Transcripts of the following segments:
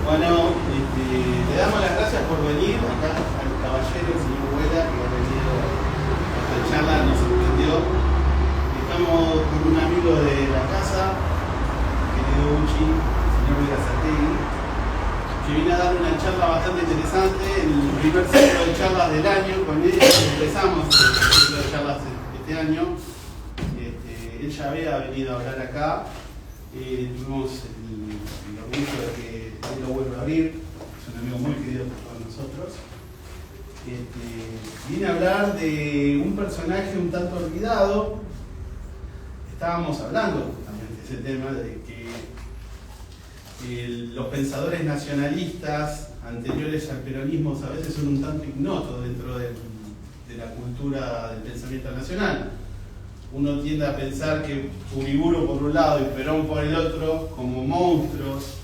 Bueno, le damos las gracias por venir acá al caballero, el señor Huela, que ha venido a esta charla, nos sorprendió. Estamos con un amigo de la casa, querido Uchi, el señor Verazategui, que viene a dar una charla bastante interesante, el primer ciclo de charlas del año. Con él empezamos el ciclo de charlas este año. Él ya había venido a hablar acá, tuvimos el orgullo de que él lo vuelva a abrir, es un amigo muy querido por todos nosotros. Viene a hablar de un personaje un tanto olvidado. Estábamos hablando también de ese tema, de que los pensadores nacionalistas anteriores al peronismo a veces son un tanto ignotos dentro de la cultura del pensamiento nacional. Uno tiende a pensar que Uriburu por un lado y Perón por el otro, como monstruos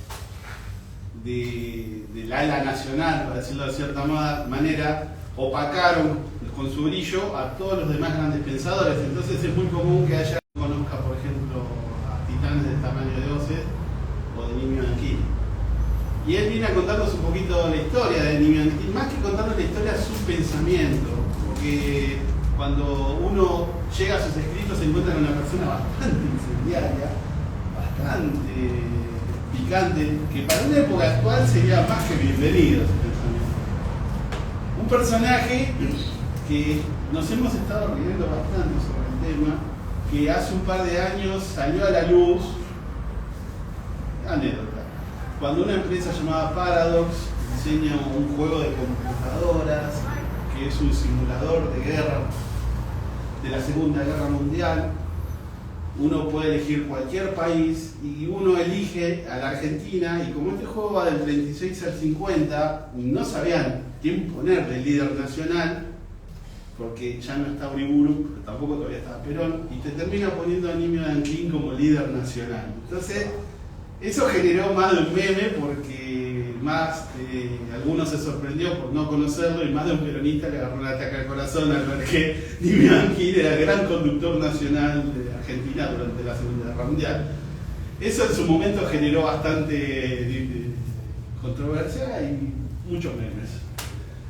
del ala nacional, para decirlo de cierta manera, opacaron con su brillo a todos los demás grandes pensadores. Entonces es muy común que haya conozca, por ejemplo, a titanes del tamaño de Oces o de Nimio Anquini. Y él viene a contarnos un poquito la historia de Nimio Anquini, más que contarnos la historia, su pensamiento, porque cuando uno llega a sus escritos se encuentra con una persona bastante incendiaria, bastante picante, que para una época actual sería más que bienvenido ese pensamiento. Un personaje que nos hemos estado riendo bastante sobre el tema, que hace un par de años salió a la luz, anécdota, cuando una empresa llamada Paradox diseña un juego de computadoras que es un simulador de guerra de la Segunda Guerra Mundial. Uno puede elegir cualquier país y uno elige a la Argentina, y como este juego va del 36 al 50, no sabían quién poner de líder nacional, porque ya no está Uriburu, pero tampoco todavía está Perón, y te termina poniendo a Nimio Anquini como líder nacional. Entonces, eso generó más de un meme, porque algunos se sorprendió por no conocerlo, y más de un peronista le agarró un ataque al corazón al ver que Nimio Anquini era el gran conductor nacional de Argentina durante la Segunda Guerra Mundial. Eso en su momento generó bastante controversia y muchos memes.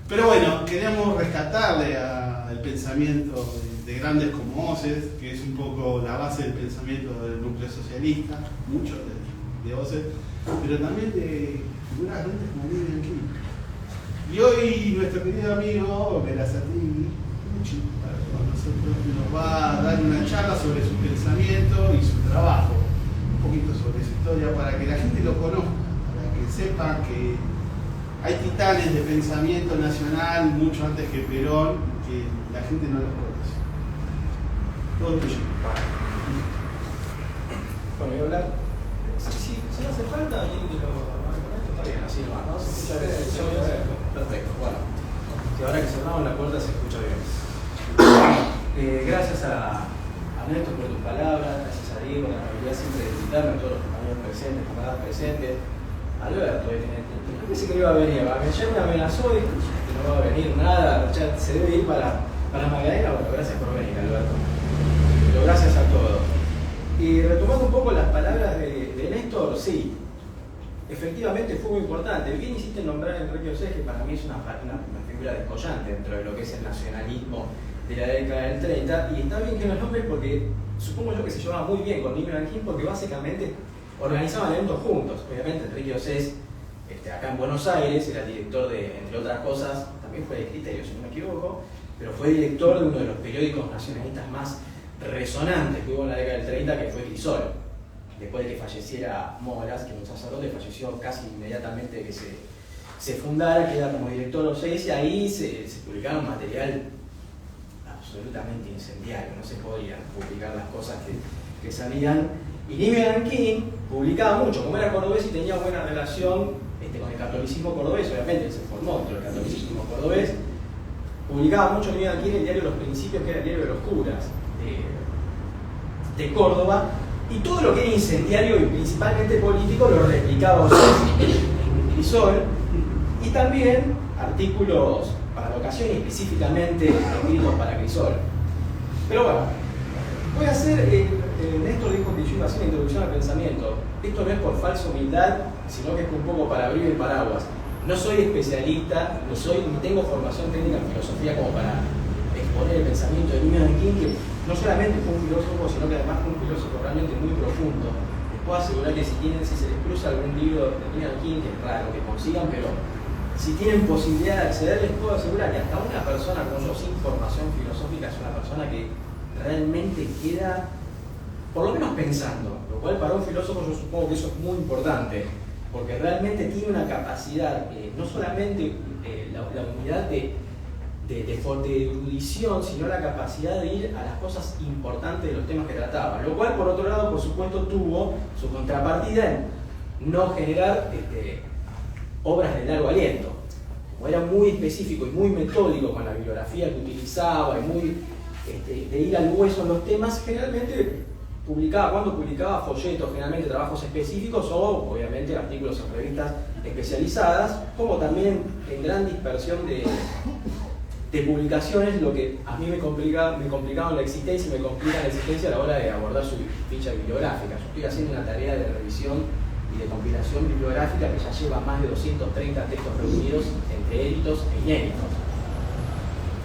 Pero bueno, queríamos rescatarle al pensamiento de grandes como Oces, que es un poco la base del pensamiento del núcleo socialista, mucho de Oces, pero también de figuras grandes como Nimio Anquini. Y hoy nuestro querido amigo Verazategui, para todos nosotros, nos va a dar una charla sobre su pensamiento y su trabajo, un poquito sobre su historia, para que la gente lo conozca, para que sepa que hay titanes de pensamiento nacional mucho antes que Perón, que la gente no los conoce. Todo tuyo. Bueno, voy a hablar. Si no hace falta, alguien que lo está bien, así nomás, ¿no? Se escucha bien. Perfecto, bueno. Y ahora que cerramos la puerta se escucha bien. Gracias a Néstor por tus palabras, gracias a Diego por la amabilidad siempre de invitarme, a todos los compañeros presentes, camaradas presentes. Alberto, pensé que no iba a venir, ayer me amenazó y que no va a venir nada, ya se debe ir para Magdalena. Bueno, gracias por venir, Alberto. Pero gracias a todos. Y retomando un poco las palabras de Néstor, sí, efectivamente fue muy importante. Bien hiciste nombrar a Enrique Oces, que para mí es una figura descollante dentro de lo que es el nacionalismo de la década del 30, y está bien que los nombres porque supongo yo que se llevaba muy bien con Nimio Anquini, porque básicamente organizaban eventos juntos. Obviamente Enrique Oces, acá en Buenos Aires, era director de, entre otras cosas, también fue de Criterio, si no me equivoco, pero fue director de uno de los periódicos nacionalistas más resonantes que hubo en la década del 30, que fue Crisol. Después de que falleciera Moras, que un sacerdote falleció casi inmediatamente de que se fundara, queda como director Oces, y ahí se publicaron material absolutamente incendiario, no se podían publicar las cosas que salían. Y Nimio Anquini publicaba mucho, como era cordobés y tenía buena relación con el catolicismo cordobés, obviamente él se formó dentro del catolicismo cordobés, publicaba mucho Nimio Anquini en el diario Los Principios, que era el diario de los curas de Córdoba, y todo lo que era incendiario y principalmente político lo replicaba en Crisol, y también artículos para la ocasión y específicamente escritos para Crisol. Pero bueno, voy a hacer, Néstor dijo que yo iba a hacer una introducción al pensamiento. Esto no es por falsa humildad sino que es un poco para abrir el paraguas. No soy especialista, ni tengo formación técnica en filosofía como para exponer el pensamiento de Stephen King, que no solamente fue un filósofo, sino que además fue un filósofo realmente muy profundo. Les puedo asegurar que si se les cruza algún libro de Stephen King, que es raro que consigan, pero si tienen posibilidad de acceder, les puedo asegurar que hasta una persona como yo sin formación filosófica es una persona que realmente queda, por lo menos pensando, lo cual para un filósofo yo supongo que eso es muy importante, porque realmente tiene una capacidad, no solamente la unidad de erudición, sino la capacidad de ir a las cosas importantes de los temas que trataba, lo cual por otro lado por supuesto tuvo su contrapartida en no generar obras de largo aliento. Como era muy específico y muy metódico con la bibliografía que utilizaba y muy de ir al hueso en los temas, generalmente cuando publicaba folletos, generalmente trabajos específicos o obviamente artículos en revistas especializadas, como también en gran dispersión de publicaciones, lo que a mí me complicaba la existencia y me complica la existencia a la hora de abordar su ficha bibliográfica. Yo estoy haciendo una tarea de revisión y de compilación bibliográfica que ya lleva más de 230 textos reunidos entre éditos e inéditos.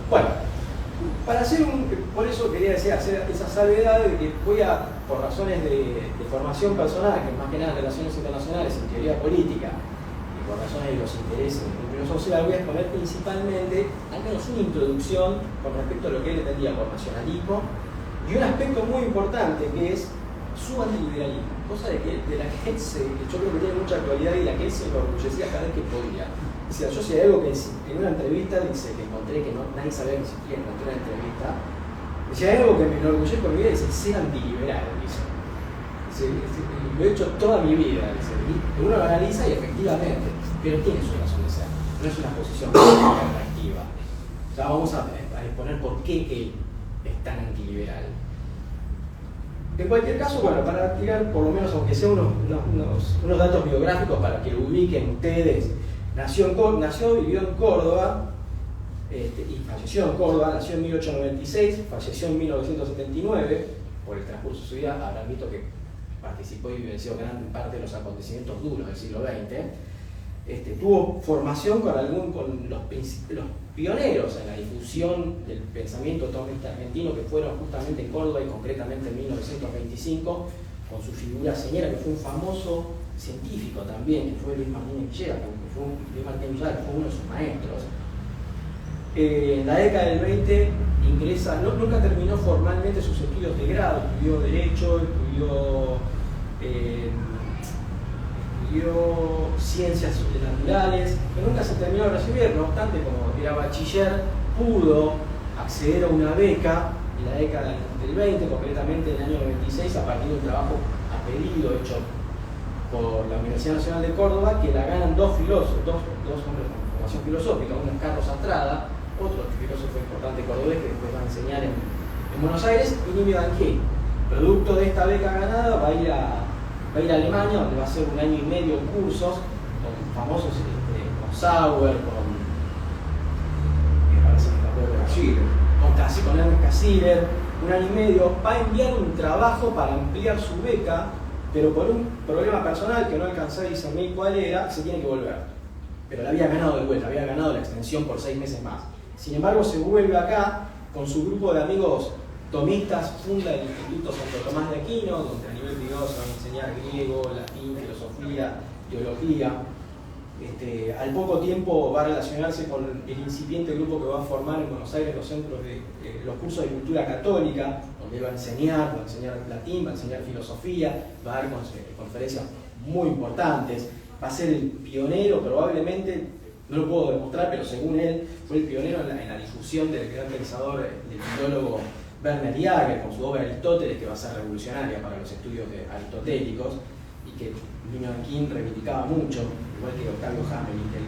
Bueno, por eso quería hacer esa salvedad de que por razones de formación personal, que más que nada en relaciones internacionales, en teoría política, y por razones de los intereses del núcleo social, voy a exponer principalmente, al menos una introducción con respecto a lo que él entendía por nacionalismo, y un aspecto muy importante que es su antiliberalismo, cosa de la que él yo creo que tiene mucha actualidad y la que él se enorgullecía cada vez que podía. O sea, yo si hay algo que en una entrevista dice que encontré que nadie sabía ni siquiera encontré una entrevista, si hay algo que me enorgullece por mi vida es el ser antiliberal, dice. Lo he hecho toda mi vida, dice. Uno lo analiza y efectivamente, pero tiene su razón de ser, no es una posición atractiva. Ya vamos a exponer por qué él es tan antiliberal. En cualquier caso, bueno, para tirar por lo menos, aunque sea unos datos biográficos para que lo ubiquen ustedes, vivió en Córdoba y falleció en Córdoba, nació en 1896, falleció en 1979, por el transcurso de su vida habrán visto que participó y vivenció gran parte de los acontecimientos duros del siglo XX. Tuvo formación con los pioneros en la difusión del pensamiento tomista argentino, que fueron justamente en Córdoba y concretamente en 1925, con su figura señera, que fue un famoso científico también, que fue Luis Martínez Villegas, que fue uno de sus maestros. En la década del 20 ingresa, nunca terminó formalmente sus estudios de grado, estudió Derecho, estudió Ciencias Naturales, pero nunca se terminó de recibir. No obstante, como era bachiller, pudo acceder a una beca en la década del 20, concretamente en el año 96, a partir de un trabajo a pedido hecho por la Universidad Nacional de Córdoba, que la ganan dos hombres con formación filosófica, uno es Carlos Astrada, otro filósofo importante cordobés que después va a enseñar en Buenos Aires, y Nimio Danqué. Producto de esta beca ganada va a ir a Alemania, donde va a hacer un año y medio de cursos con famosos, con Sauer, con Ernest Cassirer, un año y medio. Va a enviar un trabajo para ampliar su beca, pero por un problema personal que no alcanzó a discernir cuál era, se tiene que volver. Pero la había ganado de vuelta, había ganado la extensión por 6 meses más. Sin embargo, se vuelve acá con su grupo de amigos tomistas, funda el Instituto Santo Tomás de Aquino, donde a nivel privado se van a enseñar griego, latín, filosofía, teología. Al poco tiempo va a relacionarse con el incipiente grupo que va a formar en Buenos Aires los centros los cursos de cultura católica, donde va a enseñar latín, va a enseñar filosofía, va a dar conferencias muy importantes, va a ser el pionero, probablemente, no lo puedo demostrar, pero según él, fue el pionero en la difusión del gran pensador, del filólogo Werner Jaeger, con su obra Aristóteles, que va a ser revolucionaria para los estudios aristotélicos, y que Stephen King reivindicaba mucho, igual que Octavio Hamelin, que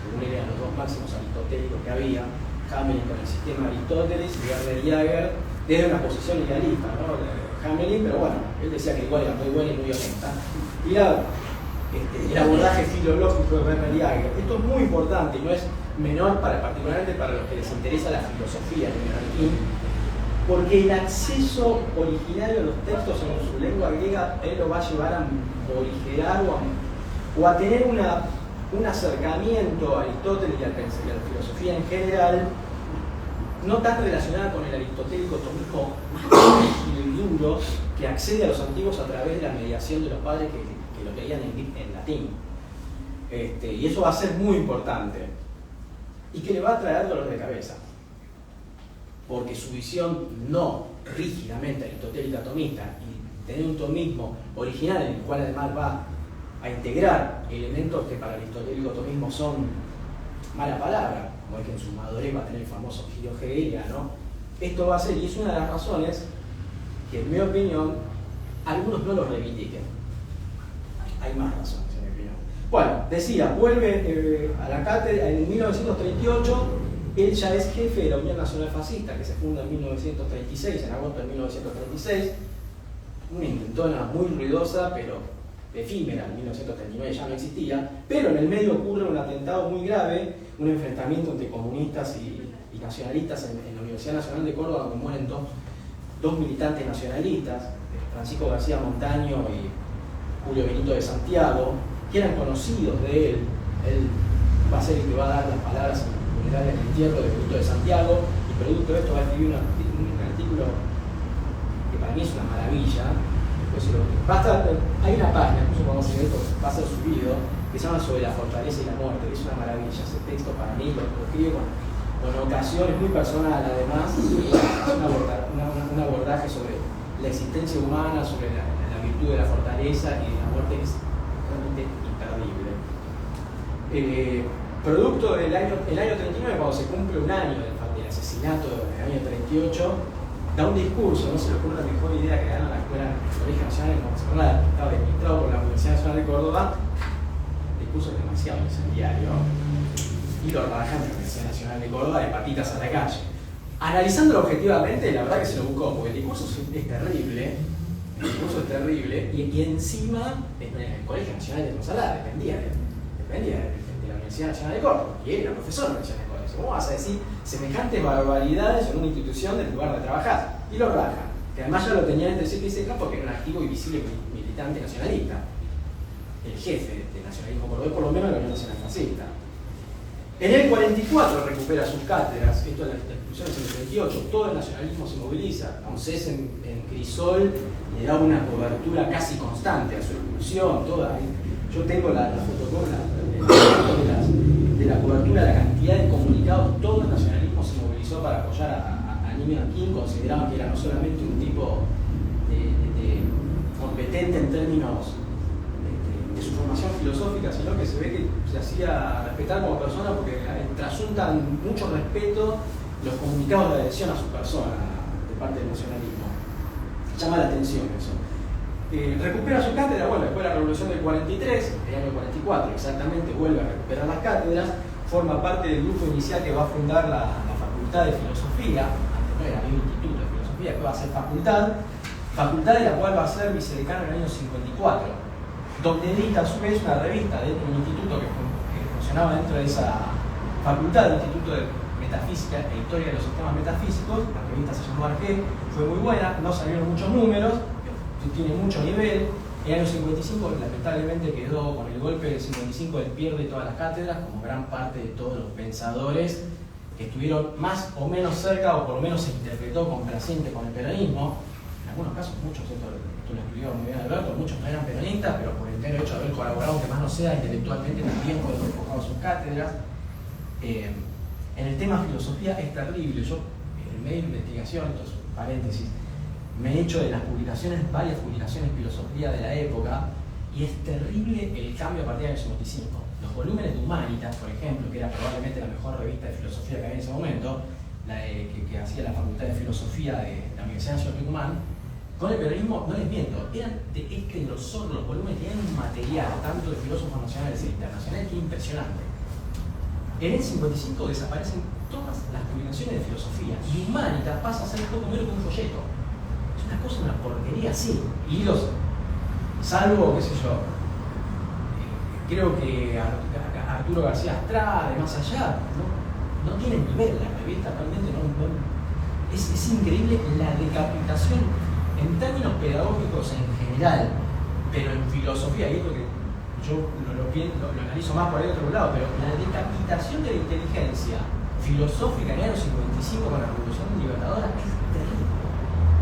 según él eran los dos máximos aristotélicos que había, Hamelin con el sistema Aristóteles y Werner Jaeger desde una posición idealista, ¿no? Hamelin, pero bueno, él decía que igual era muy buena y muy honesta. Y el abordaje filológico de Werner Jaeger. Esto es muy importante y no es menor, particularmente para los que les interesa la filosofía de Stephen King, porque el acceso originario a los textos en su lengua griega él lo va a llevar a morigerar o o a tener un acercamiento a Aristóteles y a la filosofía en general, no tan relacionada con el aristotélico tomismo y duro, que accede a los antiguos a través de la mediación de los padres que lo leían en latín. Y eso va a ser muy importante. Y que le va a traer dolor de cabeza. Porque su visión no rígidamente aristotélica tomista y tener un tomismo original en el cual además va a integrar elementos que para el aristotélico tomismo son mala palabra, como es que en su madurez va a tener el famoso giro hegeliano, esto va a ser, y es una de las razones que en mi opinión algunos no lo reivindiquen. Hay más razones en mi opinión. Bueno, decía, vuelve a la cátedra en 1938. Él ya es jefe de la Unión Nacional Fascista, que se funda en 1936, en agosto de 1936. Una intentona muy ruidosa, pero efímera. En 1939 ya no existía. Pero en el medio ocurre un atentado muy grave, un enfrentamiento entre comunistas y nacionalistas en la Universidad Nacional de Córdoba, donde mueren dos militantes nacionalistas, Francisco García Montaño y Julio Benito de Santiago, que eran conocidos de él. Él va a ser el que va a dar las palabras en el entierro de Benito de Santiago, y producto de esto va a escribir un artículo que para mí es una maravilla. Hay una página, incluso vamos a ver, va a ser subido, que se llama Sobre la fortaleza y la muerte, que es una maravilla. Ese texto para mí lo escribe con ocasión, es muy personal además, y es un abordaje sobre la existencia humana, sobre la virtud de la fortaleza y de la muerte, que es realmente imperdible. Producto del año 39, cuando se cumple un año del asesinato del año 38, da un discurso, no se le ocurre la mejor idea que dan a la Escuela del Colegio Nacional, como se llama, estaba administrado por la Universidad Nacional de Córdoba. El discurso es demasiado incendiario y lo rajan de la Universidad Nacional de Córdoba de patitas a la calle. Analizándolo objetivamente, la verdad que se lo buscó, porque el discurso es terrible, y encima el Colegio Nacional de Consalada dependía de la Universidad Nacional de Córdoba, y él era profesor de la Universidad de Córdoba. ¿Cómo vas a decir semejantes barbaridades en una institución del lugar de trabajar? Y lo rajan, que además ya lo tenían entre ceja y ceja porque era un activo y visible militante nacionalista, el jefe del nacionalismo cordobés, por lo menos de la Unión Nacional Fascista. En el 44 recupera sus cátedras, esto es la expulsión en el 38, todo el nacionalismo se moviliza, Moisés en Crisol le da una cobertura casi constante a su expulsión, toda. Yo tengo la fotocopia de la cobertura, la cantidad de comunicados, todo el nacionalismo se movilizó para apoyar a Newman King, consideraban que era no solamente un tipo de competente en términos de su formación filosófica, sino que se ve que se hacía respetar como persona porque trasuntan mucho respeto los comunicados de adhesión a su persona de parte del nacionalismo. Llama la atención eso. Recupera su cátedra, bueno, después de la Revolución del 43, el año 44 exactamente, vuelve a recuperar las cátedras, forma parte del grupo inicial que va a fundar la Facultad de Filosofía, antes no era un instituto de filosofía, que va a ser facultad de la cual va a ser vicedecano en el año 54, donde edita a su vez una revista dentro de un instituto que funcionaba dentro de esa facultad, el Instituto de Metafísica e Historia de los Sistemas Metafísicos. La revista se llamó Arge, fue muy buena, no salieron muchos números, tiene mucho nivel. En el año 55 lamentablemente quedó, con el golpe del 55, él pierde todas las cátedras, como gran parte de todos los pensadores que estuvieron más o menos cerca, o por lo menos se interpretó complaciente con el peronismo. En algunos casos, muchos, esto lo escribió muy bien Alberto, muchos no eran peronistas, pero por el mero hecho de haber colaborado, aunque más no sea intelectualmente, también fueron enfocados sus cátedras. En el tema filosofía es terrible. Yo, en medio de investigación, esto es un paréntesis, me he hecho de las publicaciones, varias publicaciones de filosofía de la época, y es terrible el cambio a partir del año 55. Los volúmenes de Humanitas, por ejemplo, que era probablemente la mejor revista de filosofía que había en ese momento, que hacía la Facultad de Filosofía de la Universidad Nacional de Tucumán, con el peronismo, no les miento, eran de este grosor, los volúmenes tenían un material, tanto de filósofos nacionales e internacionales, que impresionante. En el 55 desaparecen todas las publicaciones de filosofía, y Humanitas pasa a ser poco menos que un folleto. Es una cosa, una porquería así. Y salvo, qué sé yo, creo que Arturo García Estrada, de Más Allá, no tiene nivel la revista, realmente es increíble la decapitación en términos pedagógicos en general, pero en filosofía, y es lo que yo lo lo analizo más por ahí otro lado, pero la decapitación de la inteligencia filosófica en el año 55 con la Revolución Libertadora es terrible.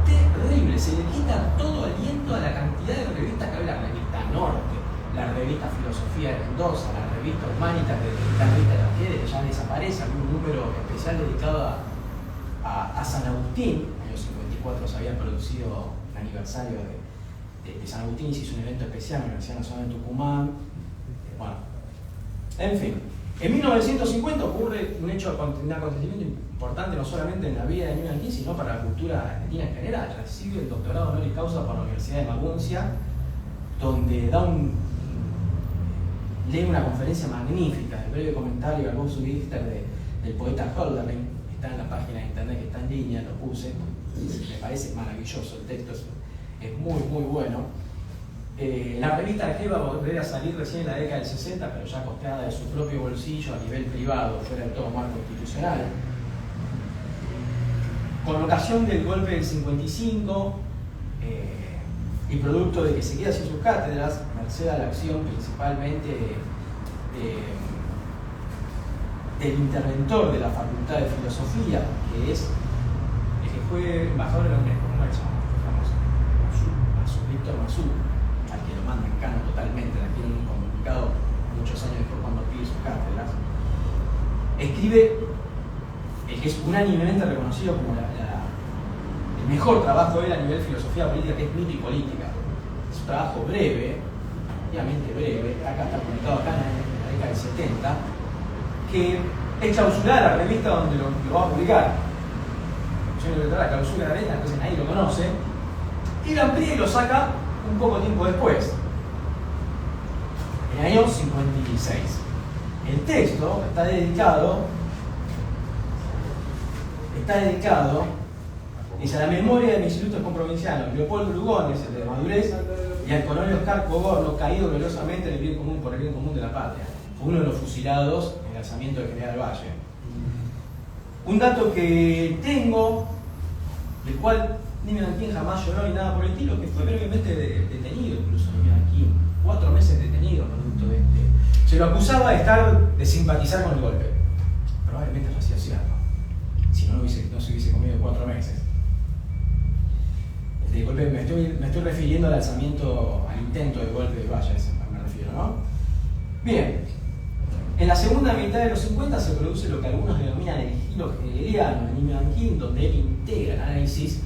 Terrible, se le quita todo aliento a la cantidad de revistas que hay, la revista Norte, la revista Filosofía de Mendoza, la revista Humanitas, la revista de Arquedes, que ya desaparece, había un número especial dedicado a San Agustín. En el año 54 se había producido el aniversario de San Agustín y se hizo un evento especial en la Universidad Nacional de Tucumán. Bueno, en fin. En 1950 ocurre un acontecimiento importante no solamente en la vida de Newman King, sino para la cultura argentina en general. Recibe el doctorado honoris causa por la Universidad de Maguncia, donde lee una conferencia magnífica, el breve comentario al voz Gitter del poeta Hölderlin. Está en la página de internet que está en línea, lo puse. Me parece maravilloso el texto, es muy muy bueno. La revista Arqueles va a volver a salir recién en la década del 60, pero ya costeada de su propio bolsillo a nivel privado, fuera de todo marco institucional. Con ocasión del golpe del 55 y producto de que se queda sin sus cátedras, merced a la acción principalmente del interventor de la Facultad de Filosofía, que es el que fue embajador de la UNESCO, ¿cómo se llama? Víctor Masú, al que lo manda en cana totalmente, la tiene comunicado muchos años después cuando pide sus cátedras, escribe el que es unánimemente reconocido como el mejor trabajo de él a nivel de filosofía política, que es Mito y Política. Es un trabajo breve, obviamente breve, acá está publicado acá en la década del 70, que es clausurada la revista donde lo va a publicar. Yo le la clausura de la revista, entonces nadie lo conoce, y lo amplía y lo saca un poco tiempo después, en el año 56. El texto está dedicado dice, a la memoria de mis ilustres comprovincianos, Leopoldo Lugones, el de Madurez, y al coronel Oscar Coborno, caído gloriosamente en el bien común por el bien común de la patria. Fue uno de los fusilados en el alzamiento de General Valle. Un dato que tengo, del cual Newman King jamás lloró ni nada por el estilo, que fue brevemente detenido, incluso Newman King, 4 meses detenido producto de este. Se lo acusaba de simpatizar con el golpe. Probablemente eso hacía cierto. Si no se hubiese comido 4 meses. El golpe, me estoy refiriendo al alzamiento, al intento de golpe de Valle, me refiero, ¿no? Bien. En la segunda mitad de los 50 se produce lo que algunos denominan el giro hegeliano de Newman King, donde él integra el análisis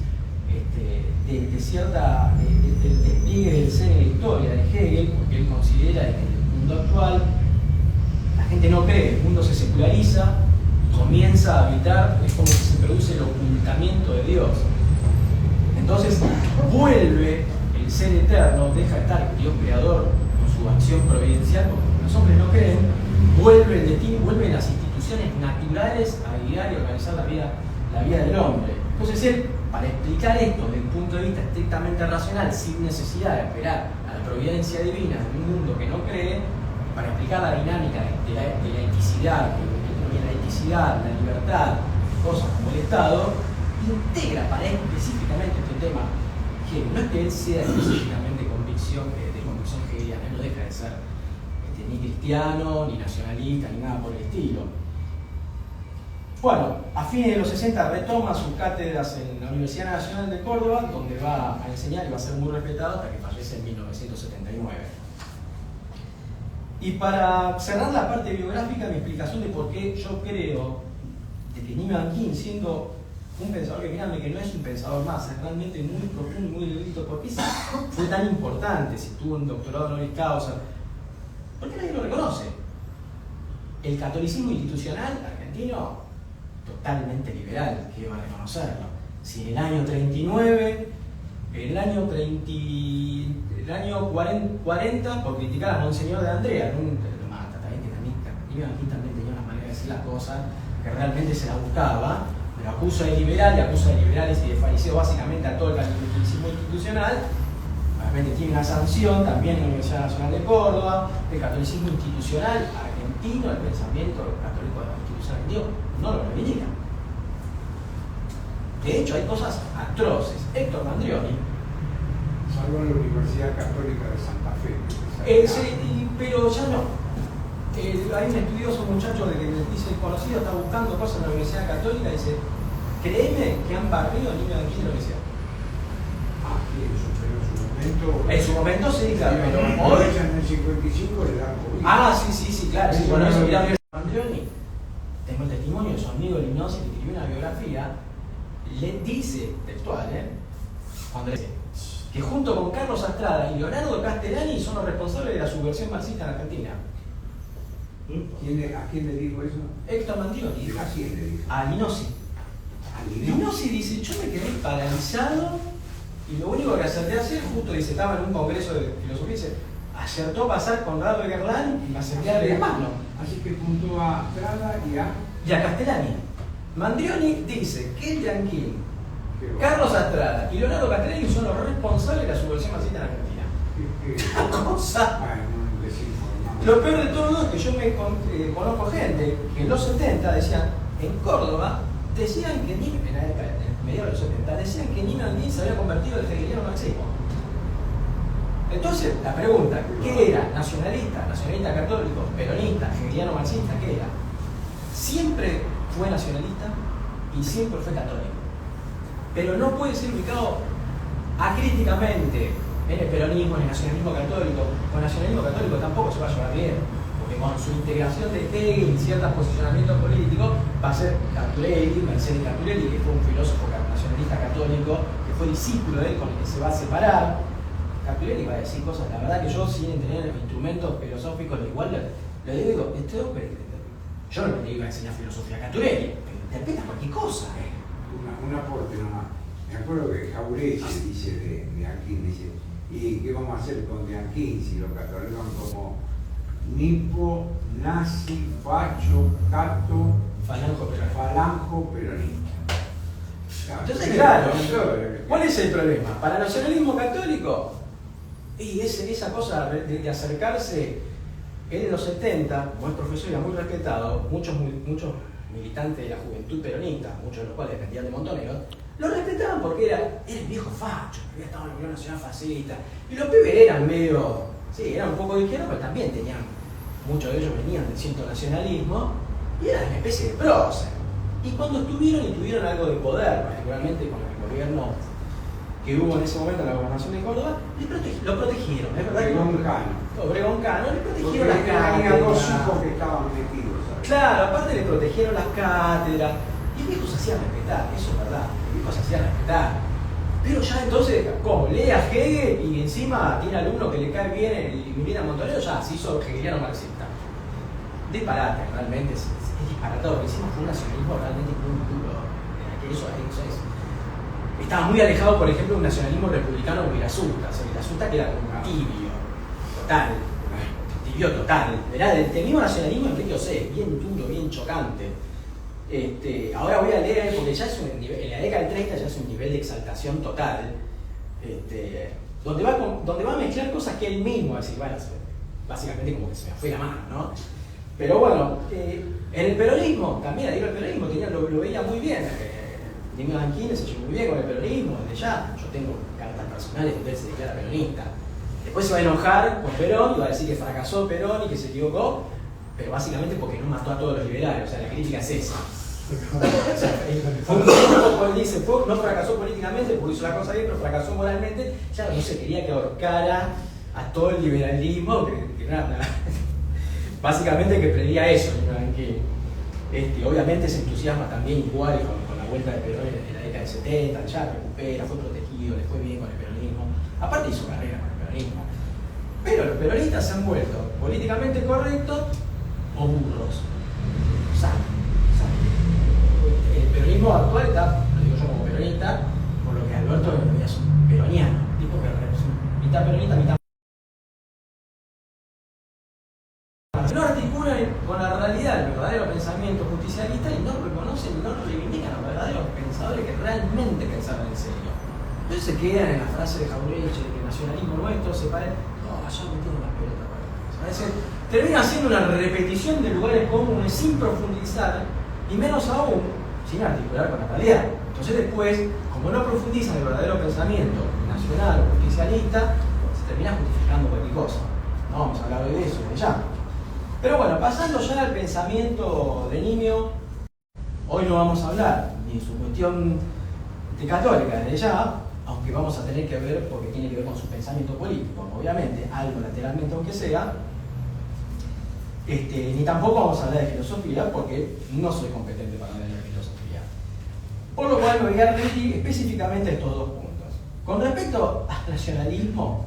del despliegue del ser en la historia de Hegel, porque él considera que en el mundo actual la gente no cree, el mundo se seculariza, comienza a habitar, es como si se produce el ocultamiento de Dios. Entonces vuelve el ser eterno, deja de estar Dios creador con su acción providencial, porque los hombres no creen, vuelven las instituciones naturales a guiar y organizar la vida del hombre. Entonces él, para explicar esto desde un punto de vista estrictamente racional, sin necesidad de esperar a la providencia divina de un mundo que no cree, para explicar la dinámica de la eticidad, la libertad, cosas como el Estado, integra para él específicamente este tema, que no es que él sea específicamente de convicción hegeliana, él no deja de ser ni cristiano, ni nacionalista, ni nada por el estilo. Bueno, a fines de los 60 retoma sus cátedras en la Universidad Nacional de Córdoba, donde va a enseñar y va a ser muy respetado hasta que fallece en 1979. Y para cerrar la parte biográfica, mi explicación de por qué yo creo de que Newman King, siendo un pensador que créanme que no es un pensador más, es realmente muy profundo y muy erudito, ¿por qué fue tan importante si tuvo un doctorado honoris causa? ¿Por qué nadie lo reconoce? El catolicismo institucional argentino, totalmente liberal, que iba a reconocerlo. Si en el año 39, el año 40, por criticar a Monseñor de Andrea, lo mata, también tenía una manera de decir las cosas que realmente se la buscaba, pero acusa de liberal y acusa de liberales y de fariseo básicamente a todo el catolicismo institucional. Realmente tiene una sanción también en la Universidad Nacional de Córdoba, el catolicismo institucional argentino, el pensamiento católico de la institución argentina, no lo reivindica. De hecho, hay cosas atroces. Héctor Mandrioni, Salvo en la Universidad Católica de Santa Fe. Sí, pero ya no. Hay un estudioso muchacho de que me dice, conocido, está buscando cosas en la Universidad Católica y dice, créeme que han barrido el niño de aquí de la universidad. Ah, sí, eso, pero en su momento. En su momento sí, claro, pero hoy. hoy. En el 55 le dan COVID. Ah, sí, claro. Sí, bueno, eso mirá, Andreoni, tengo el testimonio de su amigo Linosi que escribió una biografía, le dice, textual, cuando le dice que junto con Carlos Astrada y Leonardo Castellani son los responsables de la subversión marxista en Argentina. ¿A quién le dijo eso? Héctor Mandrioni. ¿A quién le dijo? A Linosi. Linosi dice, yo me quedé paralizado y lo único que acerté a hacer, justo dice, estaba en un congreso de filosofía, dice, acertó a pasar con Rado de Gerlán y me acerqué a darle la mano. Así que junto a Astrada y a Castellani. Mandrioni dice que el Yanquín, Carlos Astrada y Leonardo Castellani son los responsables de la subversión marxista en Argentina. ¿Qué cosa? Lo peor de todo es que yo conozco gente que en los 70 decían, en Córdoba, decían que en mediados de los 70, decían que Nino Anguín se había convertido en hegeliano marxismo. Entonces, la pregunta, ¿qué era? ¿Nacionalista? ¿Nacionalista católico? ¿Peronista? ¿Hegeliano marxista? ¿Qué era? Siempre fue nacionalista y siempre fue católico. Pero no puede ser ubicado acríticamente en el peronismo, en el nacionalismo católico. Con el nacionalismo católico tampoco se va a llevar bien, porque con su integración de Hegel y ciertos posicionamientos políticos va a ser Carturelli, Mercedes Carturelli, que fue un filósofo nacionalista católico, que fue discípulo de él, con el que se va a separar. Carturelli va a decir cosas, la verdad que yo sin tener instrumentos filosóficos, igual lo digo, este hombre, yo no le iba a enseñar filosofía a Carturelli, pero interpreta cualquier cosa. Un aporte nomás. Me acuerdo que Jauregui dice de Anquín, dice, ¿y qué vamos a hacer con de Anquín si lo catalogan como nipo, nazi, facho, cato, falanjo peronista? Entonces, claro, ¿cuál es el problema? Para el nacionalismo católico, y esa cosa de acercarse, él en los 70, buen profesor y muy respetado, muchos militantes de la juventud peronista, muchos de los cuales dependían de Montoneros, lo respetaban porque era el viejo facho, que había estado en la Unión Nacional Fascista, y los pibes eran medio, sí, eran un poco de izquierda, pero también tenían, muchos de ellos venían del cierto nacionalismo, y eran una especie de prócer. Y cuando tuvieron algo de poder, particularmente con el gobierno que hubo en ese momento en la gobernación de Córdoba, lo protegieron, es verdad. Obregón Cano, le protegieron las cátedras. Tenía dos hijos que estaban metidos, ¿sabes? Claro, aparte le protegieron las cátedras. Y el viejo se hacía respetar, eso es verdad. El viejo se hacía respetar. Pero ya entonces, ¿cómo? Lee a Hegel y encima tiene alumno que le cae bien y viene a Montonero, ya se hizo hegeliano marxista. Disparate, realmente es disparatado. Encima fue un nacionalismo realmente muy duro. Eso es. Estaba muy alejado, por ejemplo, de un nacionalismo republicano como Irasuta. O sea, Irasuta que era como un tibio total. Era del mismo nacionalismo en Río C, bien duro, bien chocante. Ahora voy a leer, porque ya es un nivel, en la década del 30 ya es un nivel de exaltación total, donde va a mezclar cosas que él mismo va a decir, bueno, básicamente como que se me fue la mano, ¿no? Pero bueno, en el peronismo, también el peronismo lo veía muy bien. Nino Anquín se llevó muy bien con el peronismo, desde ya. Yo tengo cartas personales donde él se declara peronista. Después se va a enojar con Perón y va a decir que fracasó Perón y que se equivocó, pero básicamente porque no mató a todos los liberales. O sea, la crítica es esa. O sea, él dice, no fracasó políticamente porque hizo la cosa bien, pero fracasó moralmente. Claro, no se quería que ahorcara a todo el liberalismo, que nada. Básicamente que prendía eso, Nino Anquín. Obviamente se entusiasma también igual con la vuelta de Perón en la década del 70, ya recupera, fue protegido, le fue bien con el peronismo. Aparte hizo carrera con el peronismo. Pero los peronistas se han vuelto políticamente correctos o burros. El peronismo actual está, lo digo yo como peronista, por lo que Alberto es un peroniano, tipo que es mitad peronista, mitad. No articulan con la realidad el verdadero pensamiento justicialista y no reconocen y no reivindican a los verdaderos pensadores que realmente pensaban en serio. Entonces se quedan en la frase de Jauregui de que el nacionalismo nuestro se parece. No, allá no tiene más pelota para eso. Termina siendo una repetición de lugares comunes sin profundizar y menos aún sin articular con la realidad. Entonces después, como no profundizan el verdadero pensamiento nacional o justicialista, se termina justificando cualquier cosa. No vamos a hablar de eso, de ya. Pero bueno, pasando ya al pensamiento de Nimio, hoy no vamos a hablar ni su cuestión de católica desde ya, aunque vamos a tener que ver, porque tiene que ver con su pensamiento político, obviamente, algo lateralmente aunque sea, ni tampoco vamos a hablar de filosofía, porque no soy competente para hablar de filosofía. Por lo cual me voy a remitir específicamente a estos dos puntos. Con respecto al nacionalismo,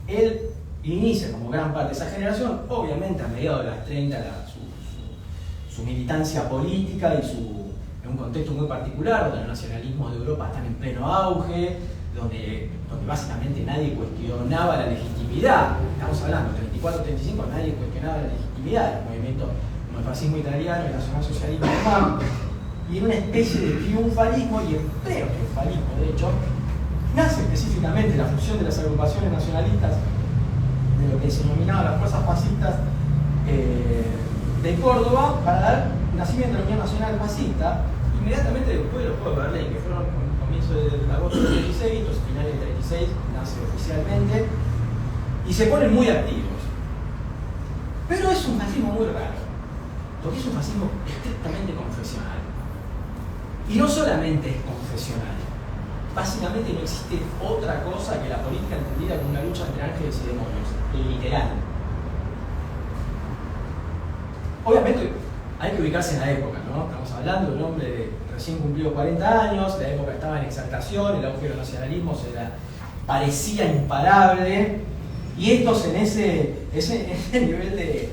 él inicia como gran parte de esa generación, obviamente a mediados de las 30, su militancia política y en un contexto muy particular, donde los nacionalismos de Europa están en pleno auge, donde básicamente nadie cuestionaba la legitimidad. Estamos hablando del 34-35, nadie cuestionaba la legitimidad del movimiento como el fascismo italiano, el nacionalsocialismo alemán, y en una especie de triunfalismo y en pleno triunfalismo, de hecho, nace específicamente la fusión de las agrupaciones nacionalistas de lo que se denominaba las fuerzas fascistas de Córdoba para dar nacimiento a la Unión Nacional Fascista, inmediatamente después de los Juegos de Berlín, que fueron a comienzos del agosto del 36, entonces finales del 36 nace oficialmente, y se ponen muy activos. Pero es un fascismo muy raro, porque es un fascismo estrictamente confesional. Y no solamente es confesional, básicamente no existe otra cosa que la política entendida como una lucha entre ángeles y demonios, literal. Obviamente hay que ubicarse en la época, ¿no? Estamos hablando de un hombre de recién cumplido 40 años, la época estaba en exaltación, el auge de los nacionalismos parecía imparable, y estos en ese nivel de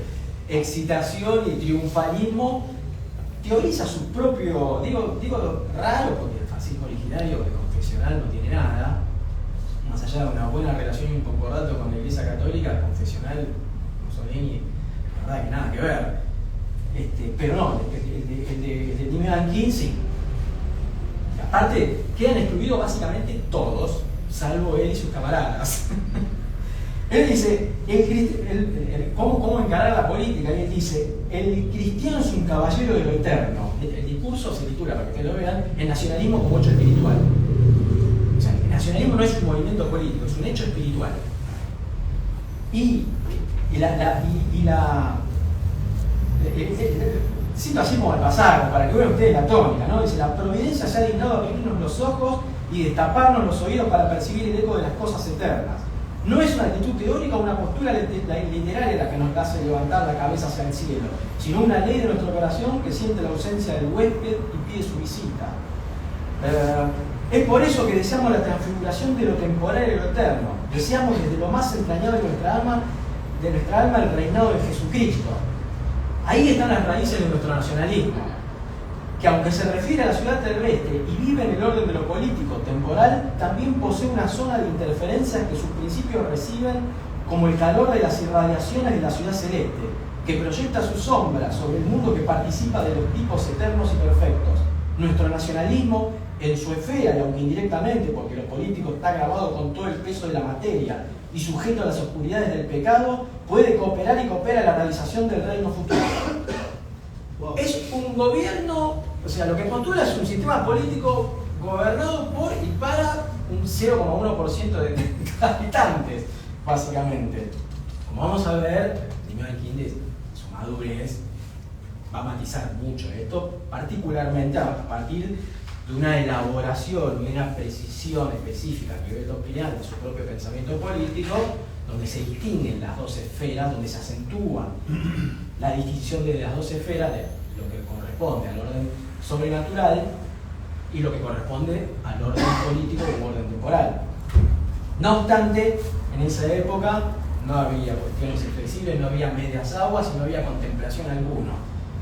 excitación y triunfalismo teoriza su propio, digo raro, porque el fascismo originario de confesional no tiene nada, más allá de una buena relación y un concordato con la Iglesia Católica, el confesional Mussolini, la verdad que nada que ver. Pero no, el de Nimio Anquín sí. Aparte, quedan excluidos básicamente todos, salvo él y sus camaradas. Él dice, ¿cómo encarar la política? Y él dice, el cristiano es un caballero de lo eterno. El discurso se titula, para que ustedes lo vean, el nacionalismo como hecho espiritual. O sea, el nacionalismo no es un movimiento político, es un hecho espiritual. Cito así como al pasar, para que vean ustedes la tónica, ¿no? Dice, la providencia se ha dignado abrirnos los ojos y destaparnos los oídos para percibir el eco de las cosas eternas. No es una actitud teórica o una postura literaria la que nos hace levantar la cabeza hacia el cielo, sino una ley de nuestra operación que siente la ausencia del huésped y pide su visita. Es por eso que deseamos la transfiguración de lo temporal y lo eterno. Deseamos desde lo más entrañado de nuestra alma el reinado de Jesucristo. Ahí están las raíces de nuestro nacionalismo, que aunque se refiere a la ciudad terrestre y vive en el orden de lo político temporal, también posee una zona de interferencia que sus principios reciben como el calor de las irradiaciones de la ciudad celeste, que proyecta su sombra sobre el mundo que participa de los tipos eternos y perfectos. Nuestro nacionalismo, en su esfera, y aunque indirectamente, porque lo político está grabado con todo el peso de la materia y sujeto a las oscuridades del pecado, puede cooperar y coopera en la realización del reino futuro. Wow. Es un gobierno, o sea, lo que postula es un sistema político gobernado por y para un 0,1% de habitantes, básicamente. Como vamos a ver, Nimio Anquín, su madurez, va a matizar mucho esto, particularmente a partir de una elaboración y una precisión específica a nivel doctrinal de su propio pensamiento político, donde se distinguen las dos esferas, donde se acentúa la distinción de las dos esferas de lo que corresponde al orden sobrenatural y lo que corresponde al orden político o orden temporal. No obstante, en esa época no había cuestiones inflexibles, no había medias aguas y no había contemplación alguna.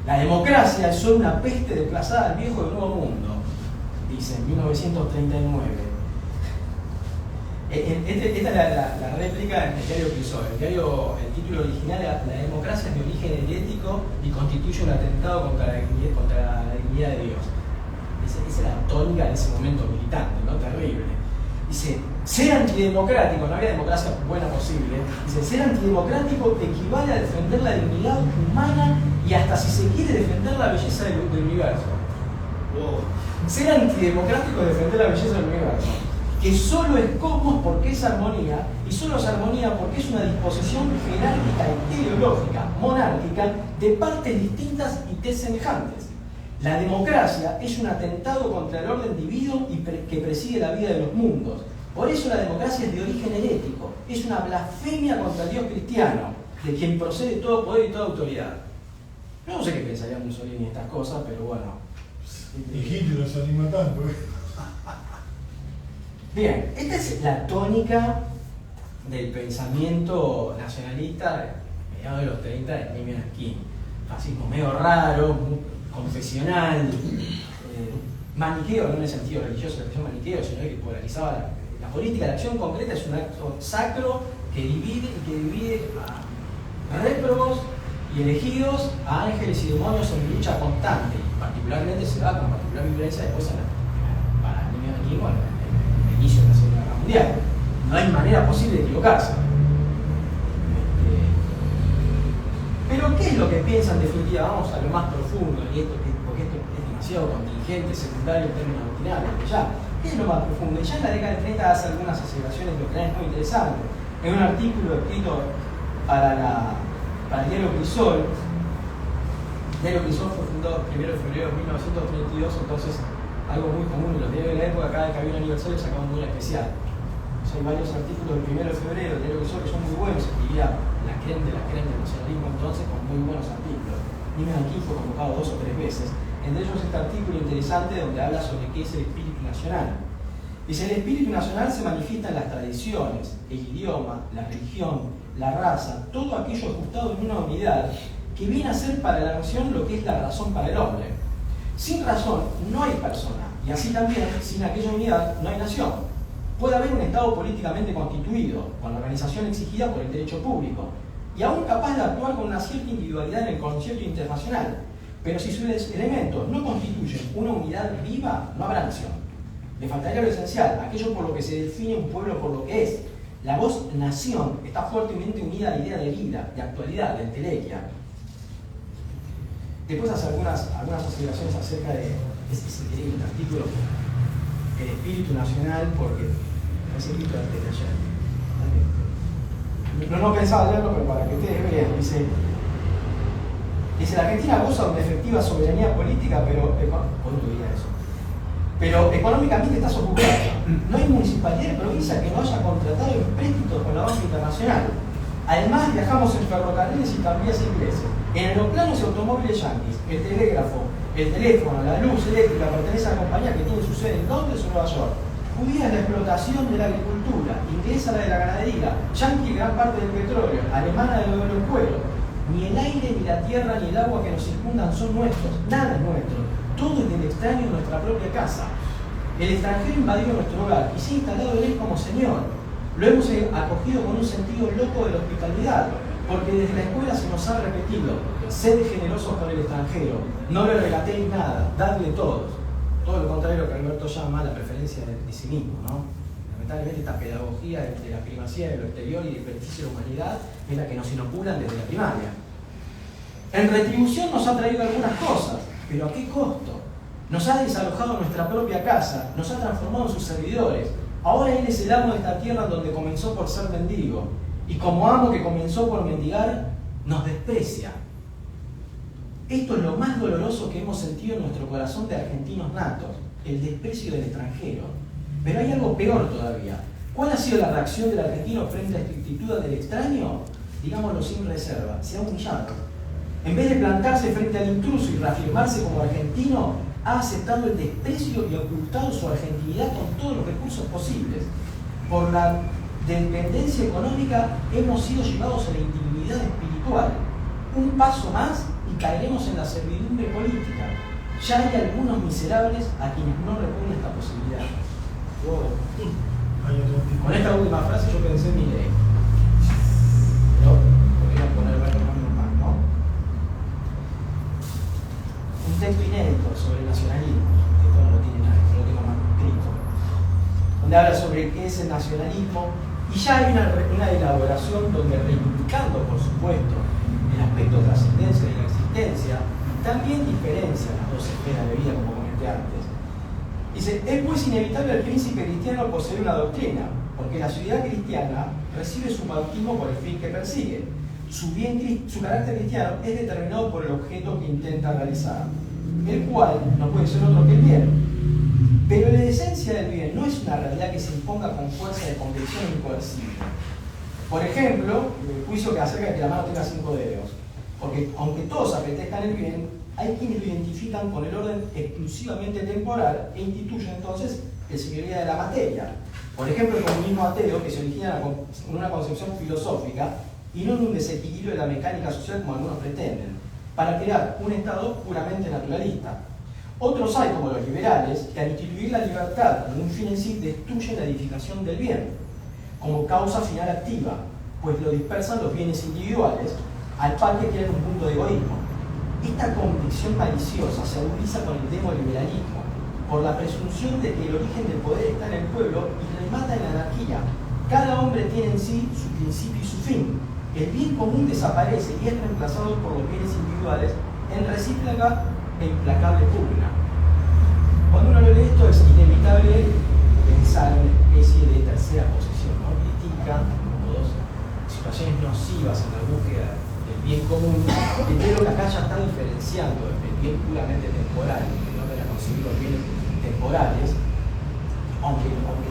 La democracia es solo una peste desplazada al viejo y nuevo mundo, dice en 1939. Esta es la réplica en el diario Crisol. El título original era "La democracia es de origen herético y constituye un atentado contra la dignidad de Dios". Esa es la tónica de ese momento militante, ¿no? Terrible. Dice, ser antidemocrático, no había democracia buena posible, dice, ser antidemocrático equivale a defender la dignidad humana y hasta, si se quiere, defender la belleza del universo. Wow. Ser antidemocrático es defender la belleza del universo. que solo es cosmos porque es armonía, y solo es armonía porque es una disposición jerárquica y teleológica, monárquica, de partes distintas y tez semejantes. La democracia es un atentado contra el orden divino y que preside la vida de los mundos. Por eso la democracia es de origen herético, es una blasfemia contra el Dios cristiano, de quien procede todo poder y toda autoridad. No sé qué pensaría Mussolini de estas cosas, pero bueno. Y Hitler se anima tanto. Bien, esta es la tónica del pensamiento nacionalista mediados de los 30 de Nietzsche aquí. Fascismo medio raro, muy confesional, maniqueo, no en el sentido religioso de la expresión maniqueo, sino que polarizaba la política. La acción concreta es un acto sacro que divide a réprobos y elegidos, a ángeles y demonios en lucha constante. Y particularmente se da con particular violencia después para el neonanismo en el inicio de la Segunda Guerra Mundial. No hay manera posible de equivocarse. Pero ¿qué es lo que piensa en definitiva? Vamos a lo más profundo, y porque esto es demasiado contingente, secundario en términos doctrinales. ¿Qué es lo más profundo? Y ya en la década del 30 hace algunas aseveraciones doctrinales muy interesantes. En un artículo escrito para el diario Crisol. El diario Crisol fue fundado el 1 de febrero de 1932, entonces algo muy común en los diarios de la época, cada vez que había un aniversario sacaba un día especial. O sea, hay varios artículos del 1 de febrero del diario Crisol que son muy buenos, escribía la crema del nacionalismo entonces con muy buenos artículos. Nietzsche aquí fue convocado 2 o 3 veces, entre ellos este artículo interesante donde habla sobre qué es el espíritu nacional. Dice, el espíritu nacional se manifiesta en las tradiciones, el idioma, la religión, la raza, todo aquello ajustado en una unidad que viene a ser para la nación lo que es la razón para el hombre. Sin razón no hay persona, y así también, sin aquella unidad no hay nación. Puede haber un Estado políticamente constituido, con la organización exigida por el derecho público, y aún capaz de actuar con una cierta individualidad en el concierto internacional. Pero si sus elementos no constituyen una unidad viva, no habrá nación. Le faltaría lo esencial, aquello por lo que se define un pueblo por lo que es. La voz nación está fuertemente unida a la idea de vida, de actualidad, de entelequia. Después hace algunas observaciones acerca de ese increíble artículo, el espíritu nacional, porque ese escrito antes de ayer. No pensaba leerlo, pero para que ustedes vean, dice, la Argentina goza de una efectiva soberanía política, pero económicamente está socupada. No hay municipalidad de provincia que no haya contratado empréstitos con la banca internacional. Además, viajamos en ferrocarriles y tranvías ingleses, en aeroplanos y automóviles yanquis. El telégrafo, el teléfono, la luz eléctrica pertenece a la compañía que tiene su sede en Londres o Nueva York. Judía es la explotación de la agricultura, inglesa la de la ganadería, yanqui gran parte del petróleo, alemana de los cueros. Ni el aire, ni la tierra, ni el agua que nos circundan son nuestros, nada es nuestro. Todo es del extraño en nuestra propia casa. El extranjero invadió nuestro hogar y se ha instalado en él como señor. Lo hemos acogido con un sentido loco de la hospitalidad, porque desde la escuela se nos ha repetido: sed generosos con el extranjero, no le regatéis nada, dadle todos. Todo lo contrario a lo que Alberto llama la preferencia de sí mismo, ¿no? Lamentablemente esta pedagogía de la primacía de lo exterior y del beneficio de la humanidad es la que nos inoculan desde la primaria. En retribución nos ha traído algunas cosas, pero ¿a qué costo? Nos ha desalojado nuestra propia casa, nos ha transformado en sus servidores. Ahora él es el amo de esta tierra donde comenzó por ser mendigo, y como amo que comenzó por mendigar, nos desprecia. Esto es lo más doloroso que hemos sentido en nuestro corazón de argentinos natos, el desprecio del extranjero. Pero hay algo peor todavía. ¿Cuál ha sido la reacción del argentino frente a esta actitud del extraño? Digámoslo sin reserva, se ha humillado. En vez de plantarse frente al intruso y reafirmarse como argentino, ha aceptado el desprecio y ocultado su argentinidad con todos los recursos posibles. Por la dependencia económica hemos sido llevados a la indignidad espiritual. Un paso más y caeremos en la servidumbre política. Ya hay algunos miserables a quienes no repugna esta posibilidad. Con esta última frase yo pensé en mi ley. Pero podría poner varios nombres más, ¿no? Un texto inédito sobre el nacionalismo, que todo no tiene nada, no lo tengo manuscrito, donde habla sobre qué es el nacionalismo, y ya hay una elaboración donde, reivindicando por supuesto el aspecto de trascendencia de la existencia, también diferencia las dos esferas de vida, como comenté antes. Dice, es pues inevitable al príncipe cristiano poseer una doctrina, porque la sociedad cristiana recibe su bautismo por el fin que persigue. Su carácter cristiano es determinado por el objeto que intenta realizar, el cual no puede ser otro que el bien. Pero la esencia del bien no es una realidad que se imponga con fuerza de convicción incoercible. Por ejemplo, el juicio que acerca de que la mano tenga 5 dedos. Porque aunque todos apetezcan el bien, hay quienes lo identifican con el orden exclusivamente temporal e instituyen entonces el señoría de la materia. Por ejemplo, el comunismo ateo, que se origina en una concepción filosófica y no en un desequilibrio de la mecánica social como algunos pretenden, para crear un Estado puramente naturalista. Otros hay, como los liberales, que al instituir la libertad como un fin en sí destruyen la edificación del bien, como causa final activa, pues lo dispersan los bienes individuales, al par que crean un punto de egoísmo. Esta convicción maliciosa se agudiza con el demoliberalismo, por la presunción de que el origen del poder está en el pueblo y remata en la anarquía. Cada hombre tiene en sí su principio y su fin. El bien común desaparece y es reemplazado por los bienes individuales en recíproca e implacable pugna. Cuando uno lee esto es inevitable pensar en una especie de tercera posición, ¿no? Critica todas situaciones nocivas en la búsqueda del bien común, pero que acá ya está diferenciando el bien puramente temporal, que no van a conseguir los bienes temporales, aunque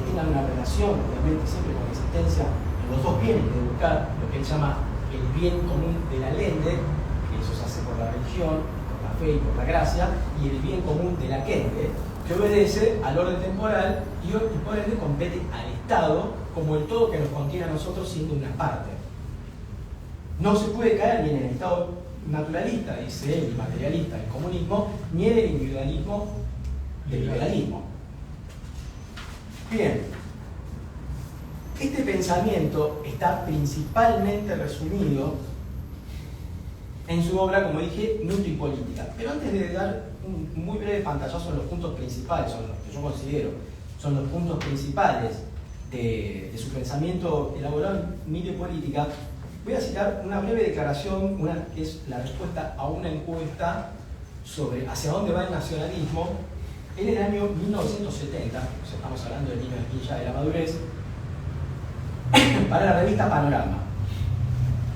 tengan una relación, obviamente, siempre con la existencia de los dos bienes, de buscar lo que él llama el bien común de la lende, que eso se hace por la religión, por la fe y por la gracia, y el bien común de la gente, que obedece al orden temporal y por ende compete al Estado como el todo que nos contiene a nosotros siendo una parte. No se puede caer ni en el Estado naturalista, dice él, y materialista del comunismo, ni en el individualismo del liberalismo. Bien, este pensamiento está principalmente resumido en su obra, como dije, Mito y Política. Pero antes de dar un muy breve pantallazo en los puntos principales, son los que yo considero son los puntos principales de su pensamiento elaborado en Mito y Política, voy a citar una breve declaración, que es la respuesta a una encuesta sobre hacia dónde va el nacionalismo en el año 1970, o sea, estamos hablando del niño de ya de la madurez, para la revista Panorama.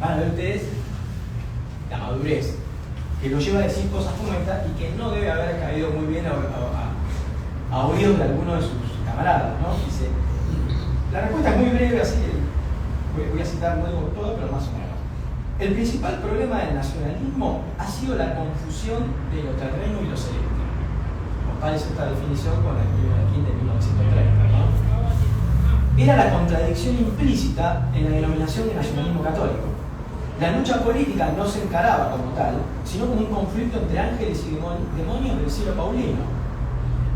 Van a ver ustedes la madurez, que lo lleva a decir cosas como esta y que no debe haber caído muy bien a oídos de alguno de sus camaradas, ¿no? Dice, la respuesta es muy breve, así que voy a citar, no digo todo, pero más o menos. El principal problema del nacionalismo ha sido la confusión de lo terreno y lo celeste. Parece esta definición con el libro de 1930, ¿no? Era la contradicción implícita en la denominación de nacionalismo católico. La lucha política no se encaraba como tal, sino como un conflicto entre ángeles y demonios del cielo paulino.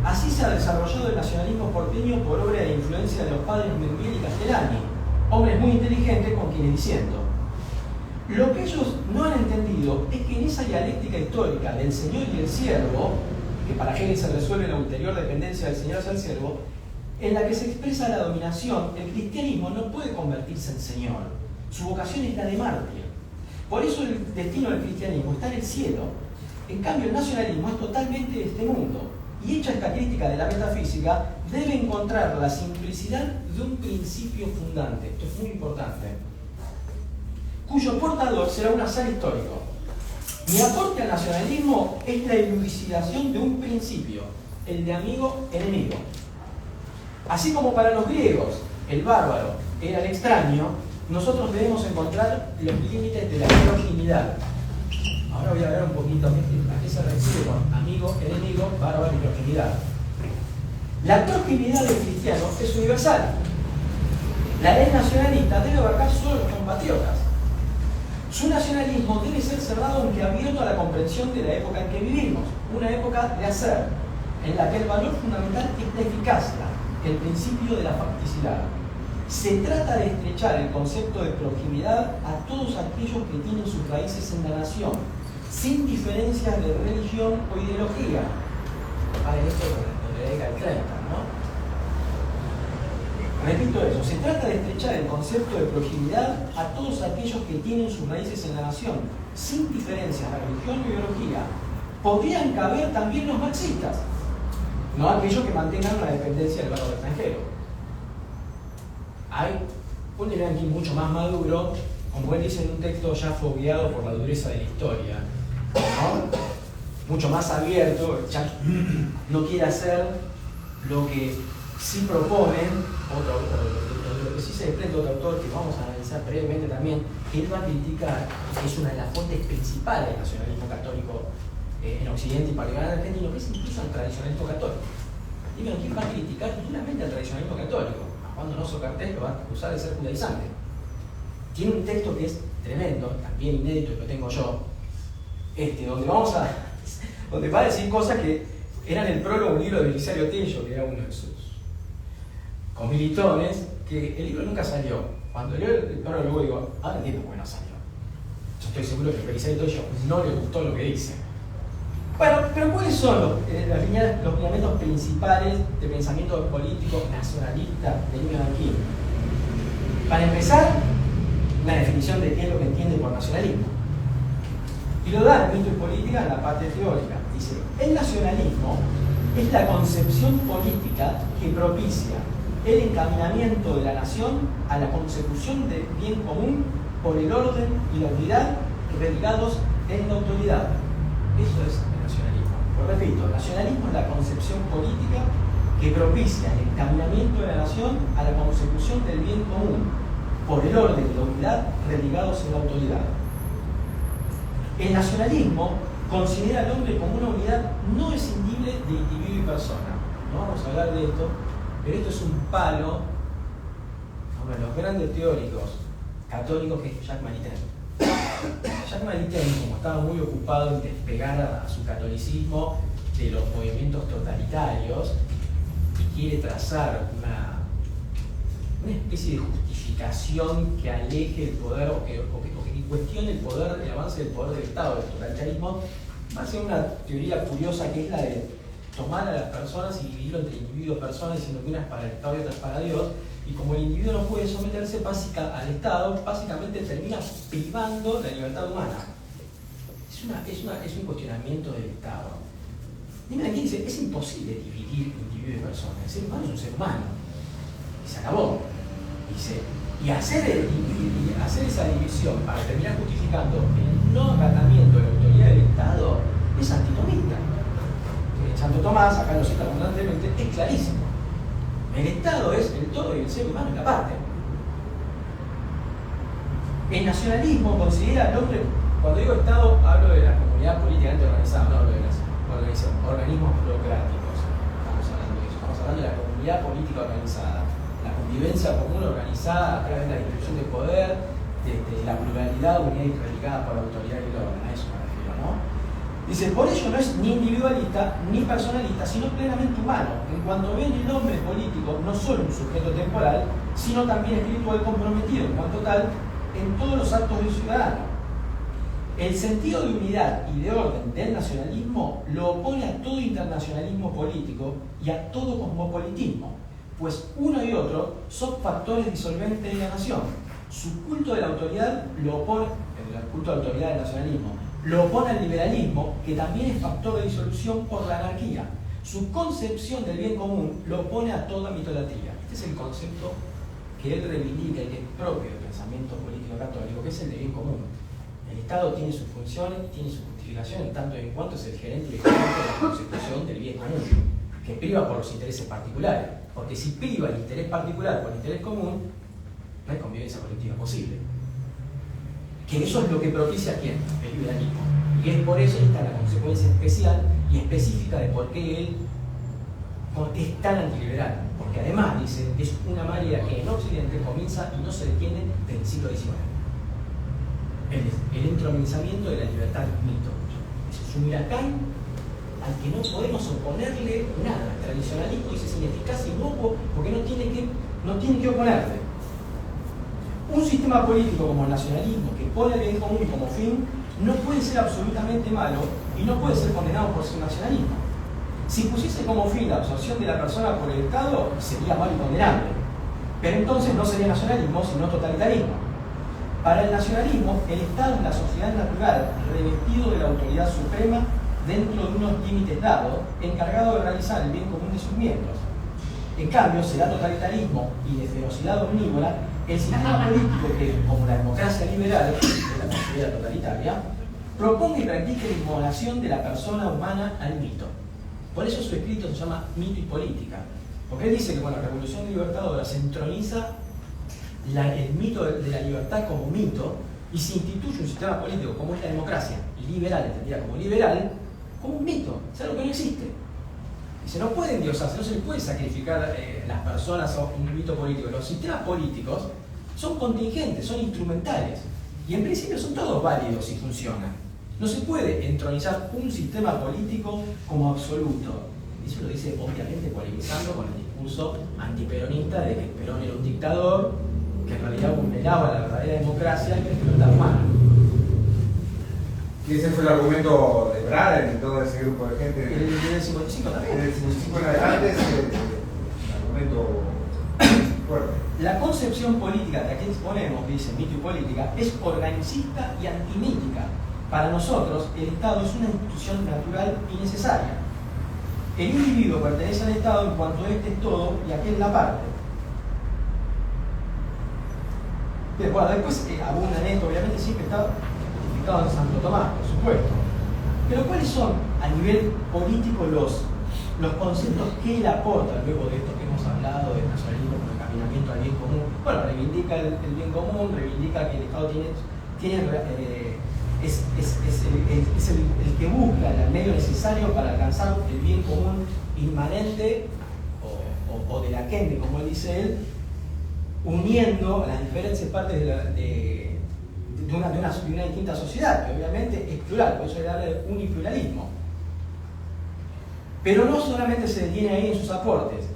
Así se ha desarrollado el nacionalismo porteño por obra de influencia de los padres Mengel y Castellani, hombres muy inteligentes con quienes diciendo: lo que ellos no han entendido es que en esa dialéctica histórica del señor y el siervo, que para Hegel se resuelve en la ulterior dependencia del señor hacia el siervo, en la que se expresa la dominación, el cristianismo no puede convertirse en señor. Su vocación es la de mártir. Por eso el destino del cristianismo está en el cielo. En cambio, el nacionalismo es totalmente de este mundo. Y hecha esta crítica de la metafísica, debe encontrar la simplicidad de un principio fundante. Esto es muy importante. Cuyo portador será un azar histórico. Mi aporte al nacionalismo es la elucidación de un principio, el de amigo-enemigo. Así como para los griegos el bárbaro era el extraño, nosotros debemos encontrar los límites de la proximidad. Ahora voy a ver un poquito a qué se refiere con amigo, enemigo, bárbaro y proximidad. La proximidad del cristiano es universal. La ley nacionalista debe abarcar solo a los compatriotas. Su nacionalismo debe ser cerrado aunque abierto a la comprensión de la época en que vivimos, una época de hacer, en la que el valor fundamental es la eficacia, el principio de la facticidad. Se trata de estrechar el concepto de proximidad a todos aquellos que tienen sus raíces en la nación, sin diferencias de religión o ideología. Para esto de la década del 30, ¿no? Repito eso, se trata de estrechar el concepto de proximidad a todos aquellos que tienen sus raíces en la nación, sin diferencias de religión o ideología. Podrían caber también los marxistas. no aquellos que mantengan una dependencia del barro extranjero. Hay un Yankee mucho más maduro, como él dice en un texto ya fogueado por la dureza de la historia, ¿no? Mucho más abierto, ya no quiere hacer lo que sí proponen otro autor, lo que sí se desprende otro autor que vamos a analizar brevemente también, que él va a criticar, que es una de las fuentes principales del nacionalismo católico en Occidente y particularmente argentino, que es incluso el tradicionalismo católico. Y bueno, ¿quién va a criticar duramente al tradicionalismo católico? A Juan Donoso Cartés lo va a acusar de ser judaizante. Tiene un texto que es tremendo, también inédito, y lo tengo yo, donde va a decir cosas que eran el prólogo de un libro de Belisario Tello, que era uno de sus comilitones, que el libro nunca salió. Cuando leo el prólogo digo, ahora entiendo por qué no salió. Yo estoy seguro que a Belisario Tello no le gustó lo que dice. Bueno, pero ¿cuáles son los lineamientos principales de pensamiento político nacionalista de Emilio Durkheim? Para empezar, la definición de qué es lo que entiende por nacionalismo. Y lo da en Mito y Política en la parte teórica. Dice, el nacionalismo es la concepción política que propicia el encaminamiento de la nación a la consecución del bien común por el orden y la unidad relegados en la autoridad. Eso es el nacionalismo. Lo repito, el nacionalismo es la concepción política que propicia el encaminamiento de la nación a la consecución del bien común por el orden y la unidad relegados en la autoridad. El nacionalismo considera al hombre como una unidad no escindible de individuo y persona. No vamos a hablar de esto, pero esto es un palo a uno de los grandes teóricos católicos, que es Jacques Maritain. Jacques Maritain, como estaba muy ocupado en despegar a su catolicismo de los movimientos totalitarios y quiere trazar una especie de justificación que aleje el poder o que cuestione el poder, el avance del poder del Estado, del totalitarismo, va a ser una teoría curiosa que es la de tomar a las personas y dividirlo entre individuos y personas, diciendo que una es para el Estado y otra es para Dios, y como el individuo no puede someterse al Estado, básicamente termina privando la libertad humana. Es un cuestionamiento del Estado. Dime aquí, dice, es imposible dividir individuo y persona. El ser humano es un ser humano. Y se acabó. Dice, y hacer esa división para terminar justificando el no acatamiento de la autoridad del Estado es antitomista. Santo Tomás, acá lo cita constantemente, es clarísimo. El Estado es el todo y el ser humano es la parte. El nacionalismo considera al hombre, cuando digo Estado, hablo de la comunidad políticamente organizada, no hablo de los organismos burocráticos. Estamos hablando de la comunidad política organizada. La convivencia común organizada a través de la distribución de poder, de la pluralidad, unidad y religada por la autoridad y el orden. A eso me refiero, ¿no? Dice, por ello no es ni individualista ni personalista, sino plenamente humano, en cuanto ve en el hombre político no solo un sujeto temporal, sino también espiritual comprometido en cuanto tal en todos los actos del ciudadano. El sentido de unidad y de orden del nacionalismo lo opone a todo internacionalismo político y a todo cosmopolitismo, pues uno y otro son factores disolventes de la nación. Su culto de la autoridad lo opone, el culto de la autoridad del nacionalismo, lo opone al liberalismo, que también es factor de disolución por la anarquía. Su concepción del bien común lo opone a toda mitolatría. Este es el concepto que él reivindica y que es propio del pensamiento político católico, que es el de bien común. El Estado tiene sus funciones y tiene su justificación en tanto y en cuanto es el gerente y el gerente de la consecución del bien común, que priva por los intereses particulares. Porque si priva el interés particular por el interés común, no hay convivencia colectiva posible. Que eso es lo que propicia a quién, el liberalismo. Y es por eso está la consecuencia especial y específica de por qué él es tan antiliberal. Porque además, dice, es una marea que en Occidente comienza y no se detiene desde el siglo XIX. El entrominamiento de la libertad del mito. Es un huracán al que no podemos oponerle nada. El tradicionalismo dice es ineficaz y inocuo porque no tiene que oponerle. Un sistema político como el nacionalismo, que pone el bien común como fin, no puede ser absolutamente malo y no puede ser condenado por su nacionalismo. Si pusiese como fin la absorción de la persona por el Estado, sería malo y condenable. Pero entonces no sería nacionalismo, sino totalitarismo. Para el nacionalismo, el Estado es la sociedad natural, revestido de la autoridad suprema dentro de unos límites dados, encargado de realizar el bien común de sus miembros. En cambio, será totalitarismo y de ferocidad omnívora el sistema político que, como la democracia liberal, que la considera totalitaria, proponga y practique la inmolación de la persona humana al mito. Por eso su escrito se llama Mito y Política. Porque él dice que con la Revolución Libertadora se entroniza el mito de la libertad como mito y se instituye un sistema político como es la democracia liberal, entendida como liberal, como un mito, es algo que no existe. Dice, no pueden diosarse, no se les puede sacrificar las personas a un mito político. Los sistemas políticos son contingentes, son instrumentales y en principio son todos válidos y funcionan. No se puede entronizar un sistema político como absoluto. Eso lo dice obviamente polemizando con el discurso antiperonista de que Perón era un dictador que en realidad vulneraba la verdadera democracia y la libertad humana. Y ese fue el argumento de Braden y todo ese grupo de gente. ¿El 55 también? Desde el 55 en adelante es el argumento fuerte. La concepción política de la que disponemos, dice Mito y Política, es organicista y antimítica. Para nosotros, el Estado es una institución natural y necesaria. El individuo pertenece al Estado en cuanto este es todo y aquel la parte. Bien, bueno, después abunda en esto, obviamente siempre está justificado en Santo Tomás, por supuesto. Pero ¿cuáles son a nivel político los conceptos que él aporta luego de esto que hemos hablado del nacionalismo como encaminamiento al bien común? Bueno, reivindica el bien común, reivindica que el Estado es el que busca el medio necesario para alcanzar el bien común inmanente o de la gente, como él dice él, uniendo las diferentes partes de una distinta sociedad, que obviamente es plural, por eso le habla de unipluralismo. Pero no solamente se detiene ahí en sus aportes,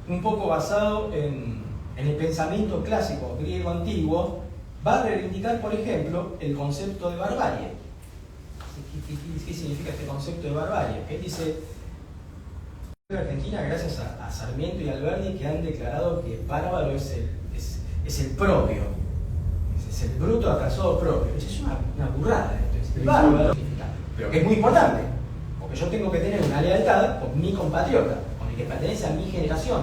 un poco basado en el pensamiento clásico griego antiguo, va a reivindicar, por ejemplo, el concepto de barbarie. ¿Qué significa este concepto de barbarie? Él dice, en Argentina, gracias a Sarmiento y Alberdi, que han declarado que bárbaro es el propio, es el bruto atrasado propio. Es una burrada esto, es bárbaro, pero que es muy importante, porque yo tengo que tener una lealtad con mi compatriota, con el que pertenece a mi generación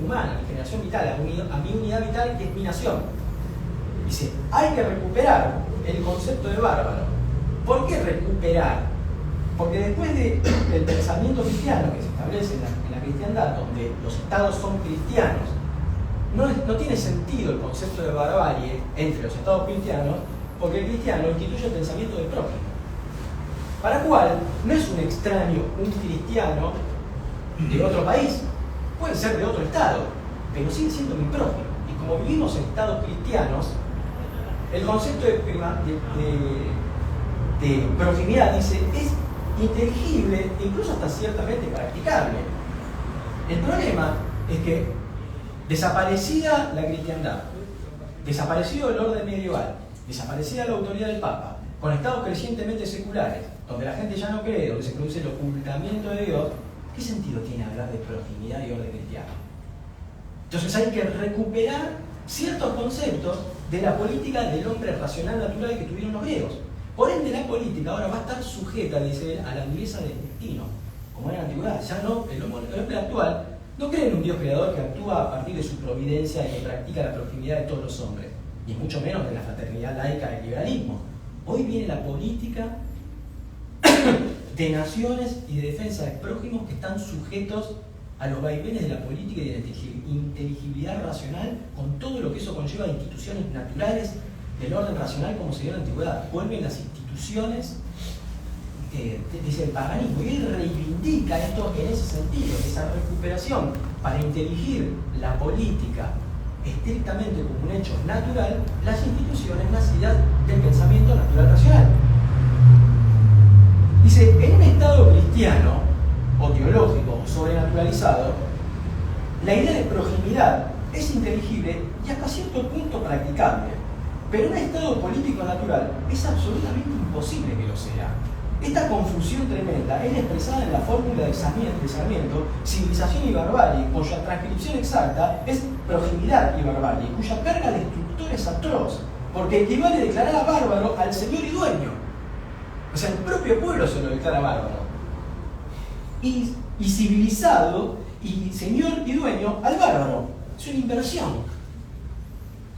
humana, a mi generación vital, a mi unidad vital, que es mi nación. Dice, hay que recuperar el concepto de bárbaro. ¿Por qué recuperar? Porque después del pensamiento cristiano que se establece en la cristiandad, donde los estados son cristianos, no tiene sentido el concepto de barbarie entre los estados cristianos, porque el cristiano instituye el pensamiento del prójimo, para cual no es un extraño, un cristiano de otro país, puede ser de otro estado, pero sigue siendo mi prójimo. Y como vivimos en estados cristianos, el concepto de proximidad, dice, es inteligible e incluso hasta ciertamente practicable. El problema es que desaparecida la cristiandad, desaparecido el orden medieval, desaparecida la autoridad del Papa, con estados crecientemente seculares, donde la gente ya no cree, donde se produce el ocultamiento de Dios, ¿qué sentido tiene hablar de proximidad y orden cristiano? Entonces hay que recuperar ciertos conceptos de la política del hombre racional natural que tuvieron los griegos. Por ende, la política ahora va a estar sujeta, dice él, a la dureza del destino, como en la antigüedad. Ya no, el hombre actual no cree en un Dios creador que actúa a partir de su providencia y que practica la proximidad de todos los hombres, y mucho menos de la fraternidad laica del liberalismo. Hoy viene la política de naciones y de defensa de prójimos que están sujetos a los vaivenes de la política y de la inteligibilidad racional, con todo lo que eso conlleva de instituciones naturales del orden racional como se dio en la antigüedad. Vuelven las instituciones, dice el paganismo, y él reivindica esto en ese sentido, esa recuperación para inteligir la política estrictamente como un hecho natural, las instituciones nacidas del pensamiento natural racional. Dice, en un estado cristiano o teológico o sobrenaturalizado, la idea de proximidad es inteligible y hasta cierto punto practicable, pero en un estado político natural es absolutamente imposible que lo sea. Esta confusión tremenda es expresada en la fórmula de Sarmiento, civilización y barbarie, cuya transcripción exacta es proximidad y barbarie, cuya carga destructora es atroz, porque equivale a declarar a bárbaro al señor y dueño. O sea, el propio pueblo se lo declara bárbaro. Y civilizado, y señor y dueño al bárbaro. Es una inversión.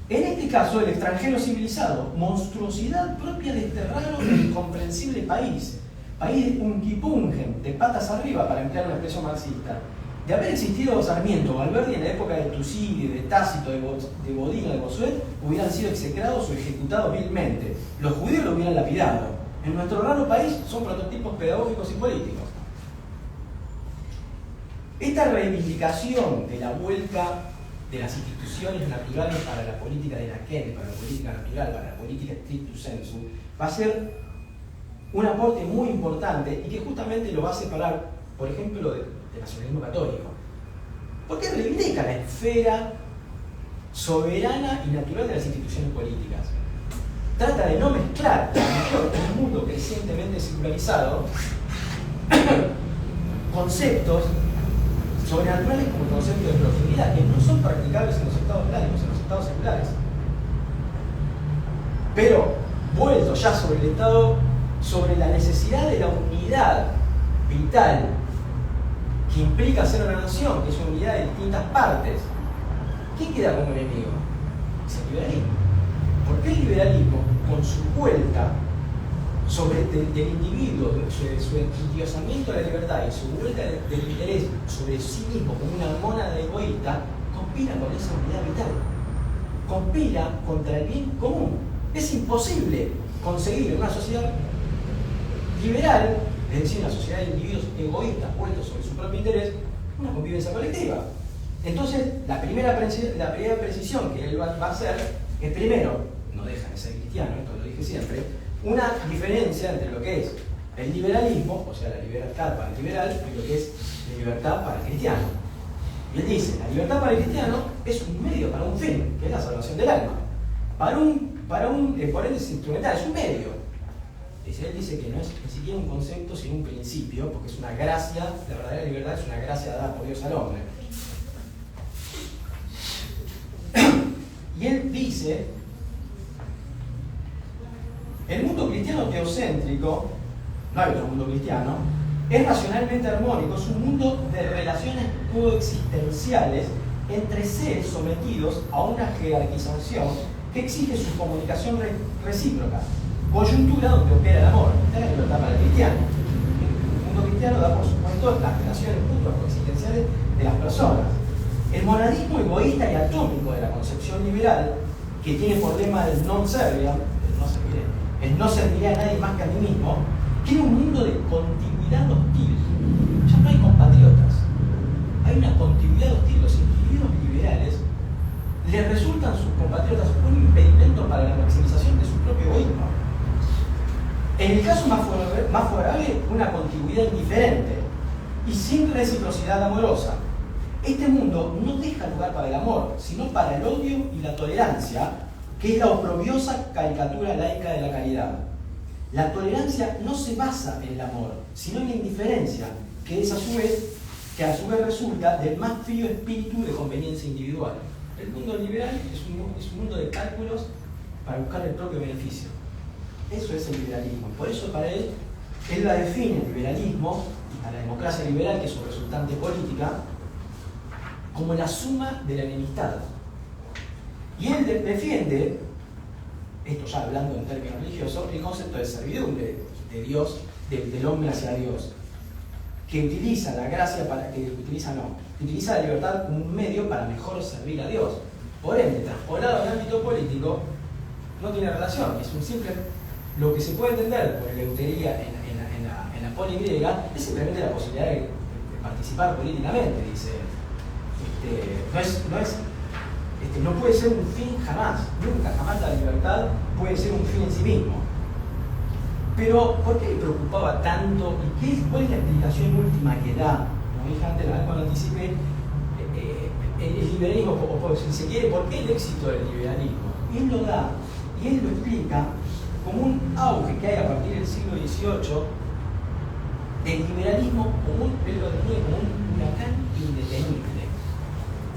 En este caso, el extranjero civilizado, monstruosidad propia de este raro e incomprensible país. País de punquipungen, de patas arriba, para emplear una expresión marxista. De haber existido Sarmiento o Alberdi en la época de Tucídides, de Tácito, de Bodino, de Bossuet, hubieran sido execrados o ejecutados vilmente. Los judíos lo hubieran lapidado. En nuestro raro país son prototipos pedagógicos y políticos. Esta reivindicación de la vuelta de las instituciones naturales para la política de la gente, para la política natural, para la política stricto sensu, va a ser un aporte muy importante y que justamente lo va a separar, por ejemplo, del nacionalismo católico. Porque reivindica la esfera soberana y natural de las instituciones políticas. Trata de no mezclar en un mundo crecientemente secularizado conceptos sobrenaturales como el concepto de proximidad, que no son practicables en los estados laicos, en los estados seculares. Pero, vuelto ya sobre el Estado, sobre la necesidad de la unidad vital que implica ser una nación, que es una unidad de distintas partes, ¿qué queda como enemigo? Es el liberalismo. ¿Por qué el liberalismo, con su vuelta del individuo, su endiosamiento de la libertad y su vuelta del interés sobre sí mismo como una mónada egoísta, conspira con esa unidad vital? Conspira contra el bien común. Es imposible conseguir en una sociedad liberal, es decir, una sociedad de individuos egoístas puestos sobre su propio interés, una convivencia colectiva. Entonces, la primera precisión que él va a hacer es, primero, no deja de ser cristiano, esto lo dije siempre, una diferencia entre lo que es el liberalismo, o sea, la libertad para el liberal, y lo que es la libertad para el cristiano. Y él dice, la libertad para el cristiano es un medio para un fin, que es la salvación del alma. Por él es instrumental, es un medio. Él dice que no es ni siquiera un concepto, sino un principio, porque es una gracia, la verdadera libertad es una gracia dada por Dios al hombre. Y él dice, el mundo cristiano teocéntrico, no hay otro mundo cristiano, es racionalmente armónico, es un mundo de relaciones coexistenciales entre seres sometidos a una jerarquización que exige su comunicación recíproca, coyuntura donde opera el amor. Esta es la libertad para el cristiano. El mundo cristiano da por supuesto las relaciones mutuas coexistenciales de las personas. El monadismo egoísta y atómico de la concepción liberal, que tiene por lema el non serviam, el no serviré a nadie más que a mí mismo, tiene un mundo de contiguidad hostil. Ya no hay compatriotas, hay una contiguidad hostil. Los individuos liberales les resultan sus compatriotas un impedimento para la maximización de su propio egoísmo. En el caso más favorable, una contiguidad indiferente y sin reciprocidad amorosa. Este mundo no deja lugar para el amor, sino para el odio y la tolerancia, que es la oprobiosa caricatura laica de la caridad. La tolerancia no se basa en el amor, sino en la indiferencia, que a su vez resulta del más frío espíritu de conveniencia individual. El mundo liberal es un mundo de cálculos para buscar el propio beneficio. Eso es el liberalismo. Por eso para él la define el liberalismo, a la democracia liberal, que es su resultante política, como la suma de la enemistad. Y él defiende, esto ya hablando en términos religiosos, el concepto de servidumbre de Dios, del hombre hacia Dios, que utiliza la gracia utiliza la libertad como un medio para mejor servir a Dios. Por ende, traspolado al ámbito político, no tiene relación, es un simple, lo que se puede entender por eleutería en la poli griega es simplemente la posibilidad de participar políticamente, dice. No puede ser un fin jamás, nunca jamás la libertad puede ser un fin en sí mismo. Pero, ¿por qué le preocupaba tanto y cuál es la explicación última que da? Como dije antes, cuando anticipé, el liberalismo, o si se quiere, ¿por qué el éxito del liberalismo? Y él lo da, y él lo explica como un auge que hay a partir del siglo XVIII del liberalismo él lo define como un huracán indetenible.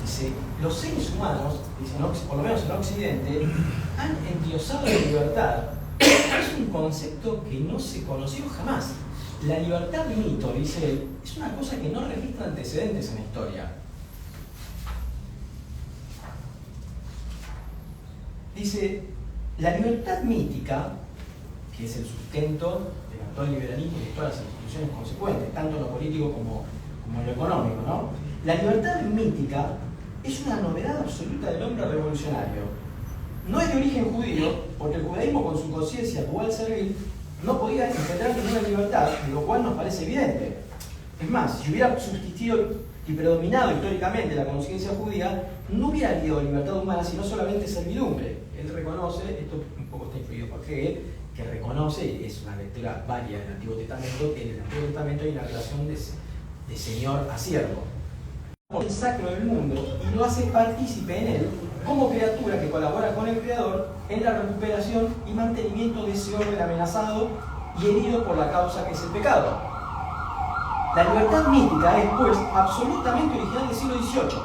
Dice, los seres humanos, dice, por lo menos en Occidente, han endiosado la libertad es un concepto que no se conoció jamás. La libertad mito, dice él, es una cosa que no registra antecedentes en la historia. Dice, la libertad mítica, que es el sustento del actual liberalismo y de todas las instituciones consecuentes, tanto en lo político como en lo económico, ¿no? La libertad mítica es una novedad absoluta del hombre revolucionario. No es de origen judío, porque el judaísmo con su conciencia dual servil no podía engendrar ninguna libertad, lo cual nos parece evidente. Es más, si hubiera subsistido y predominado históricamente la conciencia judía, no hubiera habido libertad humana, sino solamente servidumbre. Él reconoce, esto un poco está influido por Hegel, que reconoce, y es una lectura varia del Antiguo Testamento, que en el Antiguo Testamento hay una relación de señor a siervo. El sacro del mundo y lo hace partícipe en él como criatura que colabora con el Creador en la recuperación y mantenimiento de ese orden amenazado y herido por la causa que es el pecado. La libertad mítica es, pues, absolutamente original del siglo XVIII,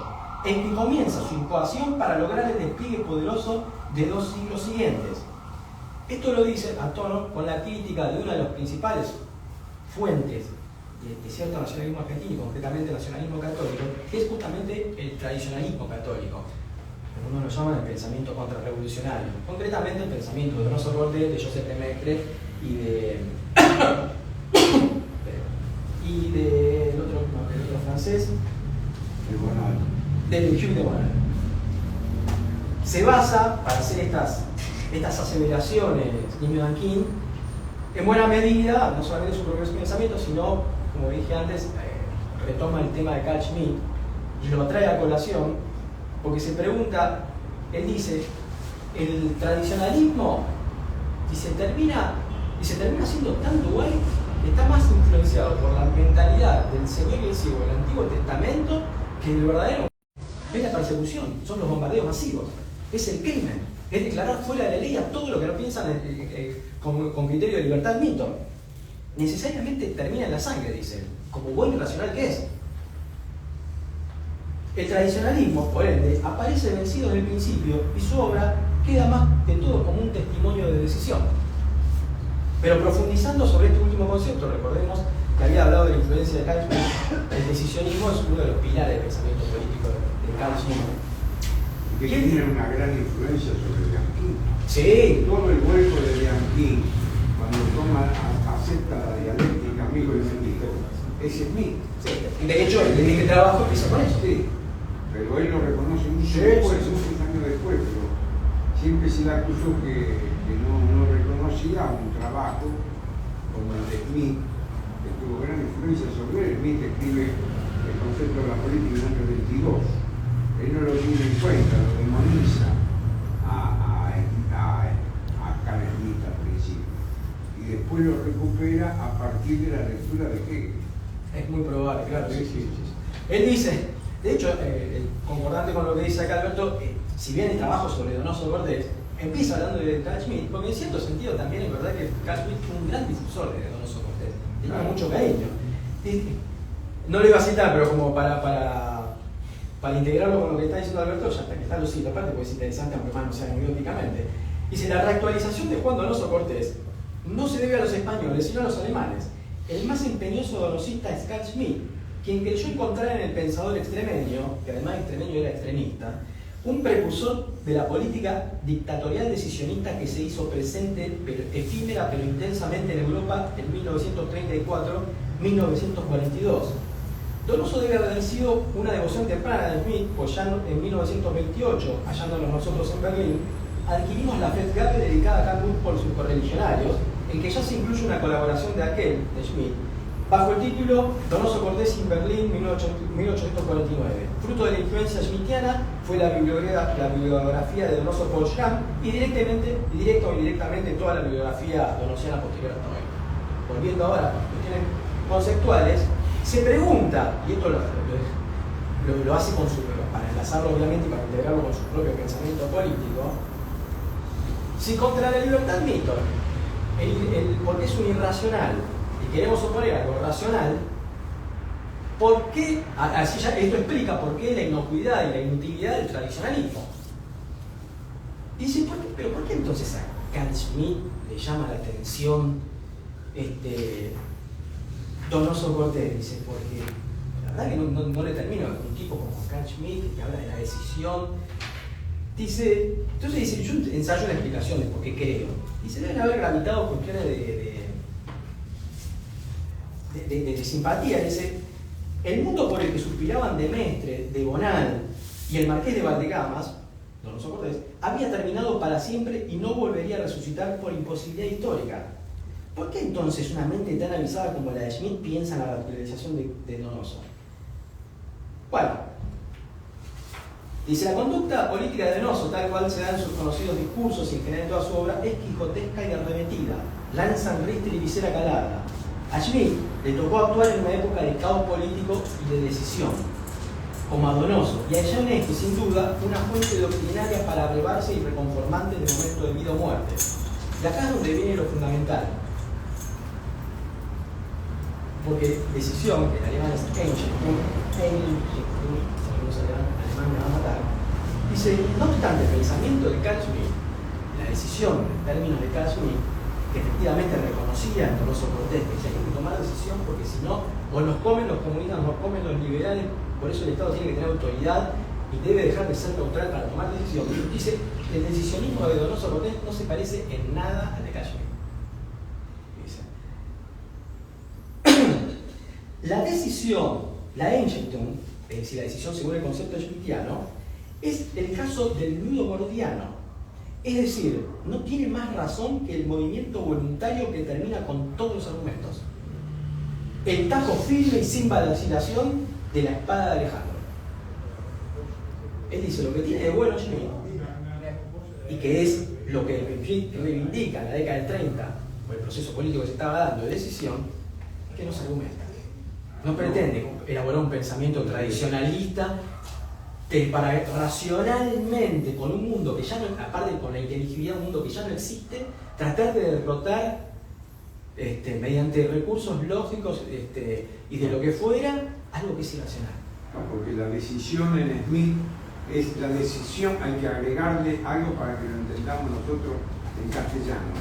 en que comienza su incoación para lograr el despliegue poderoso de 2 siglos siguientes. Esto lo dice a tono con la crítica de una de las principales fuentes de cierto nacionalismo argentino, y concretamente el nacionalismo católico, que es justamente el tradicionalismo católico. Uno lo llama el pensamiento contrarrevolucionario, concretamente el pensamiento de Donoso Cortés, de Joseph Lemaitre y del otro francés, del Hugh de Bonald. Se basa, para hacer estas aseveraciones, Niño Danquin, en buena medida, no solamente su propio pensamiento, sino, como dije antes, retoma el tema de Carl Schmitt y lo trae a colación porque se pregunta, él dice, el tradicionalismo termina siendo tan dual que está más influenciado por la mentalidad del Señor y el Siervo del Antiguo Testamento que el verdadero. Es la persecución, son los bombardeos masivos, es el crimen, es declarar fuera de la ley a todo lo que no piensan con criterio de libertad mito. Necesariamente termina en la sangre, dice él, como buen y racional que es. El tradicionalismo, por ende, aparece vencido en el principio y su obra queda más que todo como un testimonio de decisión. Pero profundizando sobre este último concepto, recordemos que había hablado de la influencia de Carl Schmitt. El decisionismo es uno de los pilares del pensamiento político de Carl Schmitt. Que tiene una gran influencia sobre Bianchini. Sí. Todo el vuelco de Bianchini, cuando acepta la dialéctica amigo y enemigo, es Smith. Sí. De hecho, el trabajo empieza con eso. Sí. Pero él lo reconoce muchos años después, pero siempre se le acusó que no reconocía un trabajo como el de Smith, que tuvo gran influencia sobre él. Smith escribe el concepto de la política en el año 22. Él no lo tiene en cuenta, lo demoniza a Carl Schmitt al principio. Y después lo recupera a partir de la lectura de Hegel. Es muy probable, claro. Sí. Él dice, de hecho, concordante con lo que dice acá Alberto, si bien el trabajo sobre Donoso Cortés empieza hablando de Carl Schmitt, porque en cierto sentido también es verdad que Carl Schmitt fue un gran difusor de Donoso Cortés, tenía mucho cariño. No lo iba a citar, pero como para integrarlo con lo que está diciendo Alberto, ya hasta que está lo cito aparte, porque es interesante, aunque más no sea anecdóticamente. Dice, la reactualización de Juan Donoso Cortés no se debe a los españoles, sino a los alemanes. El más empeñoso donosista es Carl Schmitt, quien creyó encontrar en el pensador extremeño, que además extremeño era extremista, un precursor de la política dictatorial decisionista que se hizo presente, efímera pero intensamente en Europa en 1934-1942. Donoso debe haber sido una devoción temprana de Schmitt, pues ya en 1928, hallándonos nosotros en Berlín, adquirimos la Festgabe dedicada a Karl Busch por sus correligionarios, en que ya se incluye una colaboración de aquel, de Schmitt, bajo el título Donoso Cortés en Berlín 1849. Fruto de la influencia schmittiana fue la bibliografía de Donoso por Schramm y directa o indirectamente toda la bibliografía donosiana posterior hasta hoy. Volviendo ahora a cuestiones conceptuales, se pregunta, y esto lo hace para enlazarlo obviamente y para integrarlo con su propio pensamiento político, si contra la libertad mito, porque es un irracional y queremos oponer algo racional, ¿por qué? Así ya esto explica por qué la inocuidad y la inutilidad del tradicionalismo. Dice, pero ¿por qué entonces Carl Schmitt le llama la atención Donoso Cortés, dice, porque la verdad que no le termino, un tipo como Carl Schmitt que habla de la decisión, dice, entonces dice, yo ensayo una explicación de por qué creo, dice, deben haber gravitado cuestiones de simpatía, dice, el mundo por el que suspiraban de Mestre, de Bonal y el Marqués de Valdecamas, Donoso Cortés, había terminado para siempre y no volvería a resucitar por imposibilidad histórica. ¿Por qué entonces una mente tan avisada como la de Schmitt piensa en la radicalización de Donoso? Bueno, dice, la conducta política de Donoso, tal cual se da en sus conocidos discursos y en general en toda su obra, es quijotesca y arremetida, lanza en ristre y visera calada. A Schmitt le tocó actuar en una época de caos político y de decisión, como a Donoso, y allá en este, sin duda, una fuente doctrinaria para abrevarse y reconformante de momento de vida o muerte. Y acá es donde viene lo fundamental. Porque decisión, que en alemán es Einschätzung, alemán me va a matar, dice, no obstante el pensamiento de Carl Schmitt, la decisión en términos de Carl Schmitt, que efectivamente reconocía en Donoso Cortés que hay que tomar decisión porque si no, o nos comen los comunistas, nos comen los liberales, por eso el Estado tiene que tener autoridad y debe dejar de ser neutral para tomar decisión. Dice, el decisionismo de Donoso Cortés no se parece en nada al de Carl Schmitt. La decisión, la Einschätzung, es decir, la decisión según el concepto schmittiano, es el caso del nudo gordiano. Es decir, no tiene más razón que el movimiento voluntario que termina con todos los argumentos. El tajo firme y sin vacilación de la espada de Alejandro. Él dice, lo que tiene de bueno Schmitt, y que es lo que Schmitt reivindica en la década del 30, por el proceso político que se estaba dando de decisión, es que no se argumenta. No pretende elaborar un pensamiento tradicionalista para racionalmente, con un mundo que ya no, aparte con la inteligibilidad de un mundo que ya no existe, tratar de derrotar mediante recursos lógicos y de lo que fuera, algo que es irracional. No, porque la decisión en Schmitt es la decisión, hay que agregarle algo para que lo entendamos nosotros en castellano.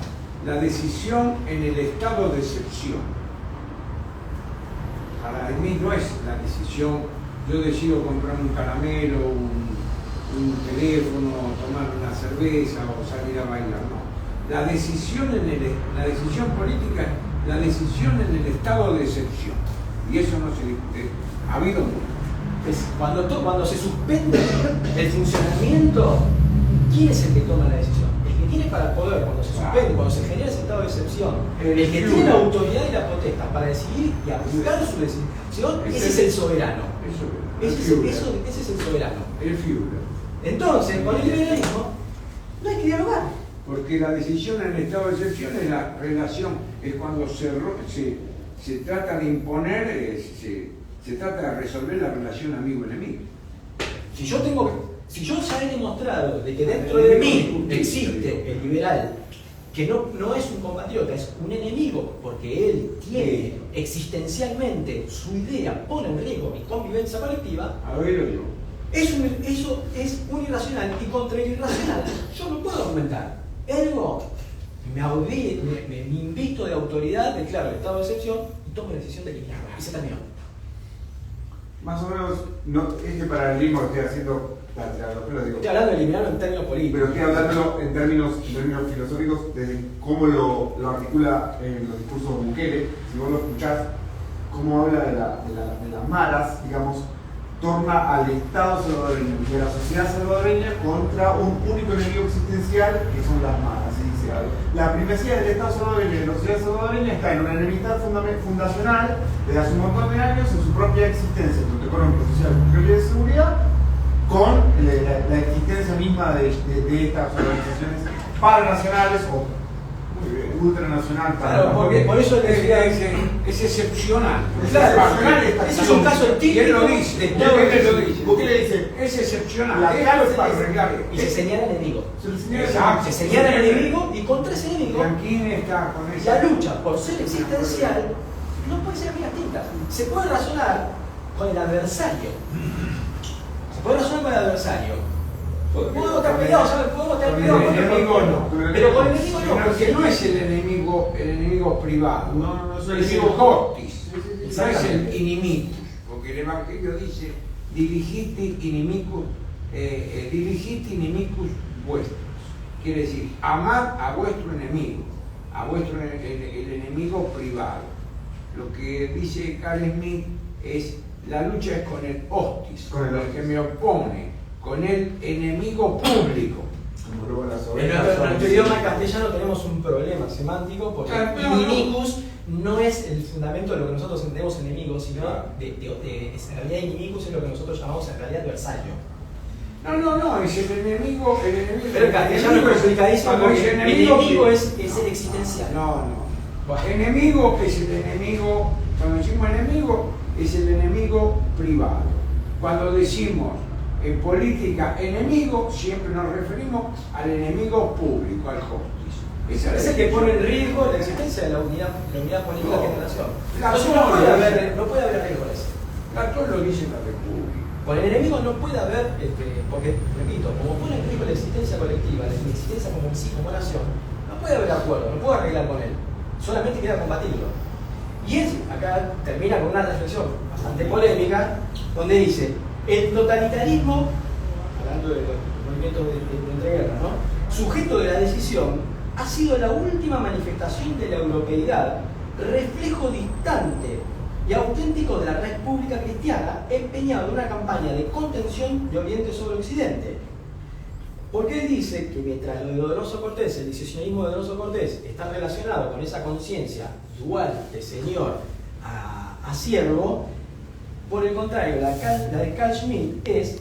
La decisión en el estado de excepción. Para Schmitt no es la decisión, yo decido comprar un caramelo, un teléfono, tomar una cerveza o salir a bailar, no. La decisión política es la decisión en el estado de excepción. Y eso no se discute. Ha habido mucho. Cuando se suspende el funcionamiento, ¿quién es el que toma la decisión? El que tiene para poder, cuando se suspende, cuando se genera ese estado de excepción, el que tiene la autoridad y la potestad para decidir y aplicar su decisión, ese es el soberano. Ese es el soberano. El Führer. Entonces, con el liberalismo, no hay que dialogar. Porque la decisión en el estado de excepción es la relación, es cuando se trata de imponer, se trata de resolver la relación amigo-enemigo. Si yo ya he demostrado de que dentro de mí existe el liberal, que no es un compatriota, es un enemigo, porque él tiene existencialmente su idea, pone en riesgo mi convivencia colectiva, eso es un irracional, y contra el irracional yo no puedo argumentar. Ergo, me invisto de autoridad, declaro el estado de excepción y tomo la decisión de eliminarlo. Y se terminó. Más o menos, este paralelismo que estoy haciendo, estoy hablando de eliminarlo en términos políticos. pero estoy hablando en términos filosóficos de cómo lo articula en los discursos de Bukele. Si vos lo escuchás, cómo habla de las malas, digamos, torna al Estado salvadoreño y a la sociedad salvadoreña contra un único enemigo existencial que son las malas. Y dice, la primacía del Estado salvadoreño y de la sociedad salvadoreña está en una enemistad fundacional desde hace un montón de años en su propia existencia, tanto económica, social, cultural y de seguridad, con la existencia misma de estas organizaciones paranacionales o ultranacional. Claro, porque por eso es excepcional. Claro, ese es un caso típico. Y él lo dice. ¿Por qué le dice? Es excepcional. La clave es para y se señala enemigo. Exacto. Se señala el enemigo y contra ese enemigo ¿Quién está con esa? la lucha por ser existencial no puede ser amigas tintas. Se puede razonar con el adversario. Podemos estar peleados, ¿sabes? Podemos estar Con el peleados. enemigo no. Pero con el enemigo no. Pero que no es el enemigo privado, No es el es el enemigo. hostis, no es Exactamente. el inimicus, porque el Evangelio dice dirigite inimicus vuestros, quiere decir amad a vuestro enemigo, el enemigo privado. Lo que dice Carl Smith es la lucha es con el hostis, Con el el que me opone, con el enemigo público. Como luego las En ovejas nuestro son- idioma castellano tenemos un problema semántico porque Claro, no, inimicus no es el fundamento de lo que nosotros entendemos enemigo, sino Claro. en realidad inimicus es lo que nosotros llamamos en realidad adversario. No, es el enemigo. Pero en castellano es complicadísimo Cuando porque dice el enemigo que- es el existencial. No. Bueno. Enemigo es el enemigo, cuando decimos enemigo, es el enemigo privado. Cuando decimos en política enemigo, siempre nos referimos al enemigo público, al hostis. Es el que pone en riesgo la existencia de la unidad política de la nación. Entonces no no puede haber riesgo de eso. Platón lo dice en la República. Con el enemigo no puede haber, porque, repito, como pone en riesgo la existencia colectiva, la existencia como nación, no puede haber acuerdo, no puedo arreglar con él, solamente queda combatirlo. Y él acá termina con una reflexión bastante polémica, donde dice, el totalitarismo, hablando de los movimientos de entreguerras, ¿no? Sujeto de la decisión, ha sido la última manifestación de la europeidad, reflejo distante y auténtico de la República Cristiana, empeñado en una campaña de contención de Oriente sobre Occidente. Porque él dice que mientras lo de Donoso Cortés, el decisionismo de Donoso Cortés, está relacionado con esa conciencia dual de señor a siervo, por el contrario, la de Carl Schmitt es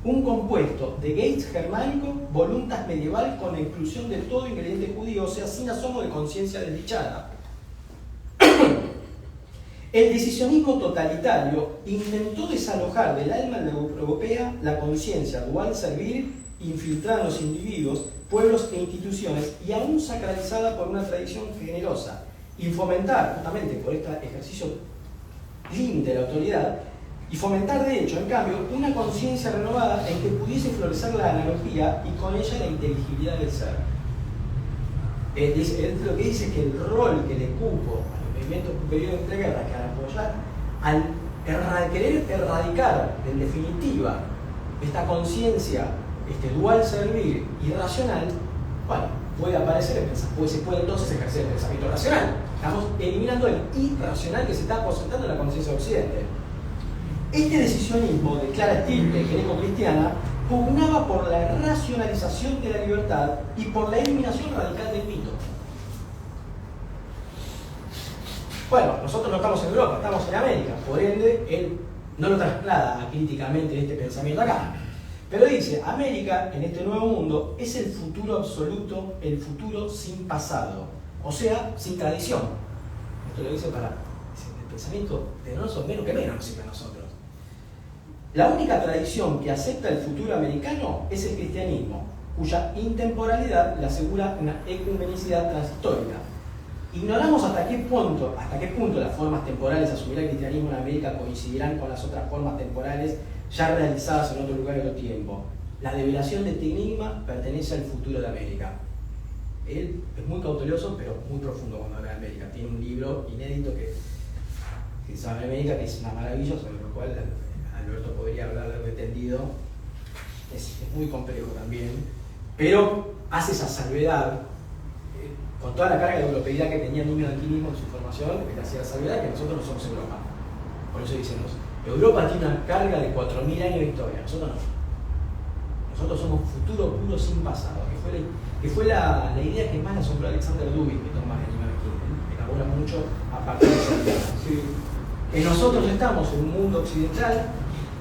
un compuesto de Gates germánico, voluntas medieval con la inclusión de todo ingrediente judío, o sea, sin asomo de conciencia desdichada. El decisionismo totalitario intentó desalojar del alma europea la conciencia dual servir, infiltrada en los individuos, pueblos e instituciones, y aún sacralizada por una tradición generosa, y fomentar, justamente por este ejercicio límite de la autoridad, y fomentar de hecho, en cambio, una conciencia renovada en que pudiese florecer la analogía y con ella la inteligibilidad del ser. Lo que dice es que el rol que le cupo a los movimientos superiores de entreguerras, que al apoyar, al querer erradicar en definitiva esta conciencia dual servir y racional, bueno, puede aparecer el pensamiento, pues se puede entonces ejercer el pensamiento racional. Estamos eliminando el irracional que se está aposentando en la conciencia de Occidente. Este decisionismo de clara estirpe greco-cristiana pugnaba por la racionalización de la libertad y por la eliminación radical del mito. Bueno, nosotros no estamos en Europa, estamos en América, por ende, él no lo traslada críticamente este pensamiento acá. Pero dice, América en este nuevo mundo es el futuro absoluto, el futuro sin pasado, o sea, sin tradición. Esto lo dice para el pensamiento de nosotros, menos que menos nos sirve a nosotros. La única tradición que acepta el futuro americano es el cristianismo, cuya intemporalidad le asegura una ecumenicidad transitoria. Ignoramos hasta qué punto las formas temporales a asumir el cristianismo en América coincidirán con las otras formas temporales ya realizadas en otro lugar y otro tiempo. La develación de este enigma pertenece al futuro de América. Él es muy cauteloso, pero muy profundo cuando habla de América. Tiene un libro inédito que sabe América, que es una maravilla, sobre lo cual Alberto podría hablar de tendido. Es muy complejo también, pero hace esa salvedad, con toda la carga de europeidad que tenía el niño alquimismo en su formación, que hacía la salvedad que nosotros no somos Europa. Por eso dicen, Europa tiene una carga de 4.000 años de historia, nosotros no. Nosotros somos futuro puro sin pasado, que fue la idea que más le asombró a Alexander Dubin, que toma el niño alquimismo, que elabora mucho a partir de esa idea. Que nosotros estamos en un mundo occidental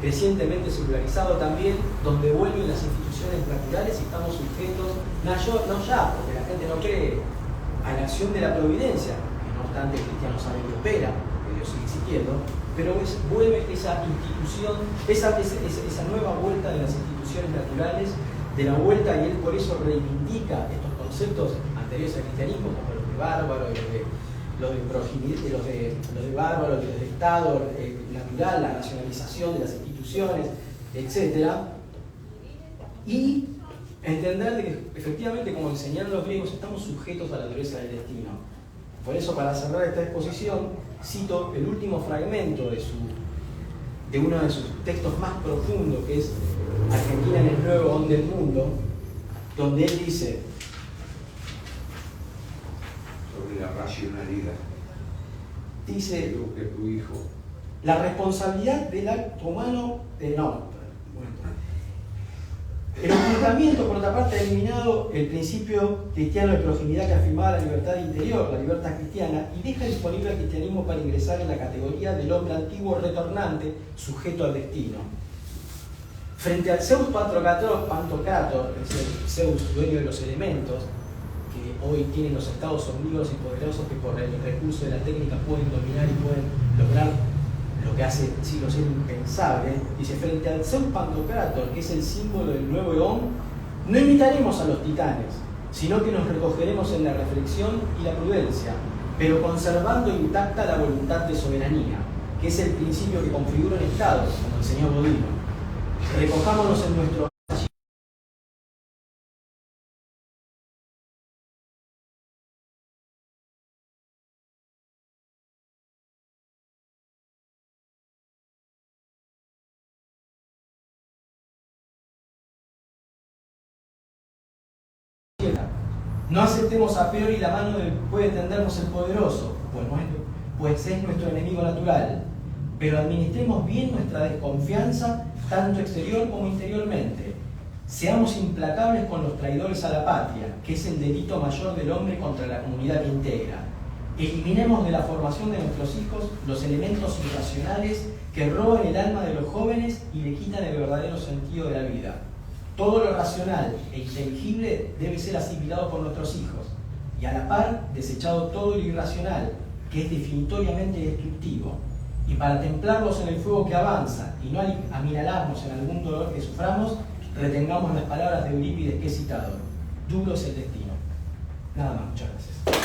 crecientemente secularizado también, donde vuelven las instituciones naturales y estamos sujetos, no ya, porque la gente no cree a la acción de la providencia, que no obstante el cristiano sabe que opera, que Dios sigue existiendo, pero vuelve esa institución, esa nueva vuelta de las instituciones naturales, de la vuelta, y él por eso reivindica estos conceptos anteriores al cristianismo, como los de bárbaro, los de bárbaro, los de Estado natural, la racionalización de las instituciones, etc. y entender de que efectivamente, como enseñaron los griegos, estamos sujetos a la dureza del destino. Por eso, para cerrar esta exposición, cito el último fragmento de uno de sus textos más profundos, que es Argentina en el nuevo orden del mundo, donde él dice sobre la racionalidad. Dice, Creo que tu hijo. la responsabilidad del acto humano, el ocultamiento, por otra parte, ha eliminado el principio cristiano de proximidad que afirmaba la libertad interior, la libertad cristiana, y deja disponible al cristianismo para ingresar en la categoría del hombre antiguo retornante, sujeto al destino. Frente al Zeus Pantocrator, es decir, Zeus, dueño de los elementos, que hoy tienen los estados omnívoros y poderosos que por el recurso de la técnica pueden dominar y pueden lograr lo que hace siglos era impensable, dice, frente al Zeus Pantocrator, que es el símbolo del nuevo eón, no imitaremos a los titanes, sino que nos recogeremos en la reflexión y la prudencia, pero conservando intacta la voluntad de soberanía, que es el principio que configura un Estado, como enseñó Bodino. Recojámonos en nuestro no aceptemos a priori la mano del puede tendernos el poderoso, pues es nuestro enemigo natural, pero administremos bien nuestra desconfianza, tanto exterior como interiormente. Seamos implacables con los traidores a la patria, que es el delito mayor del hombre contra la comunidad que integra. Eliminemos de la formación de nuestros hijos los elementos irracionales que roban el alma de los jóvenes y le quitan el verdadero sentido de la vida. Todo lo racional e inteligible debe ser asimilado por nuestros hijos, y a la par desechado todo lo irracional, que es definitoriamente destructivo. Y para templarlos en el fuego que avanza y no amilalarnos en algún dolor que suframos, retengamos las palabras de Eurípides que he citado: duro es el destino. Nada más, muchas gracias.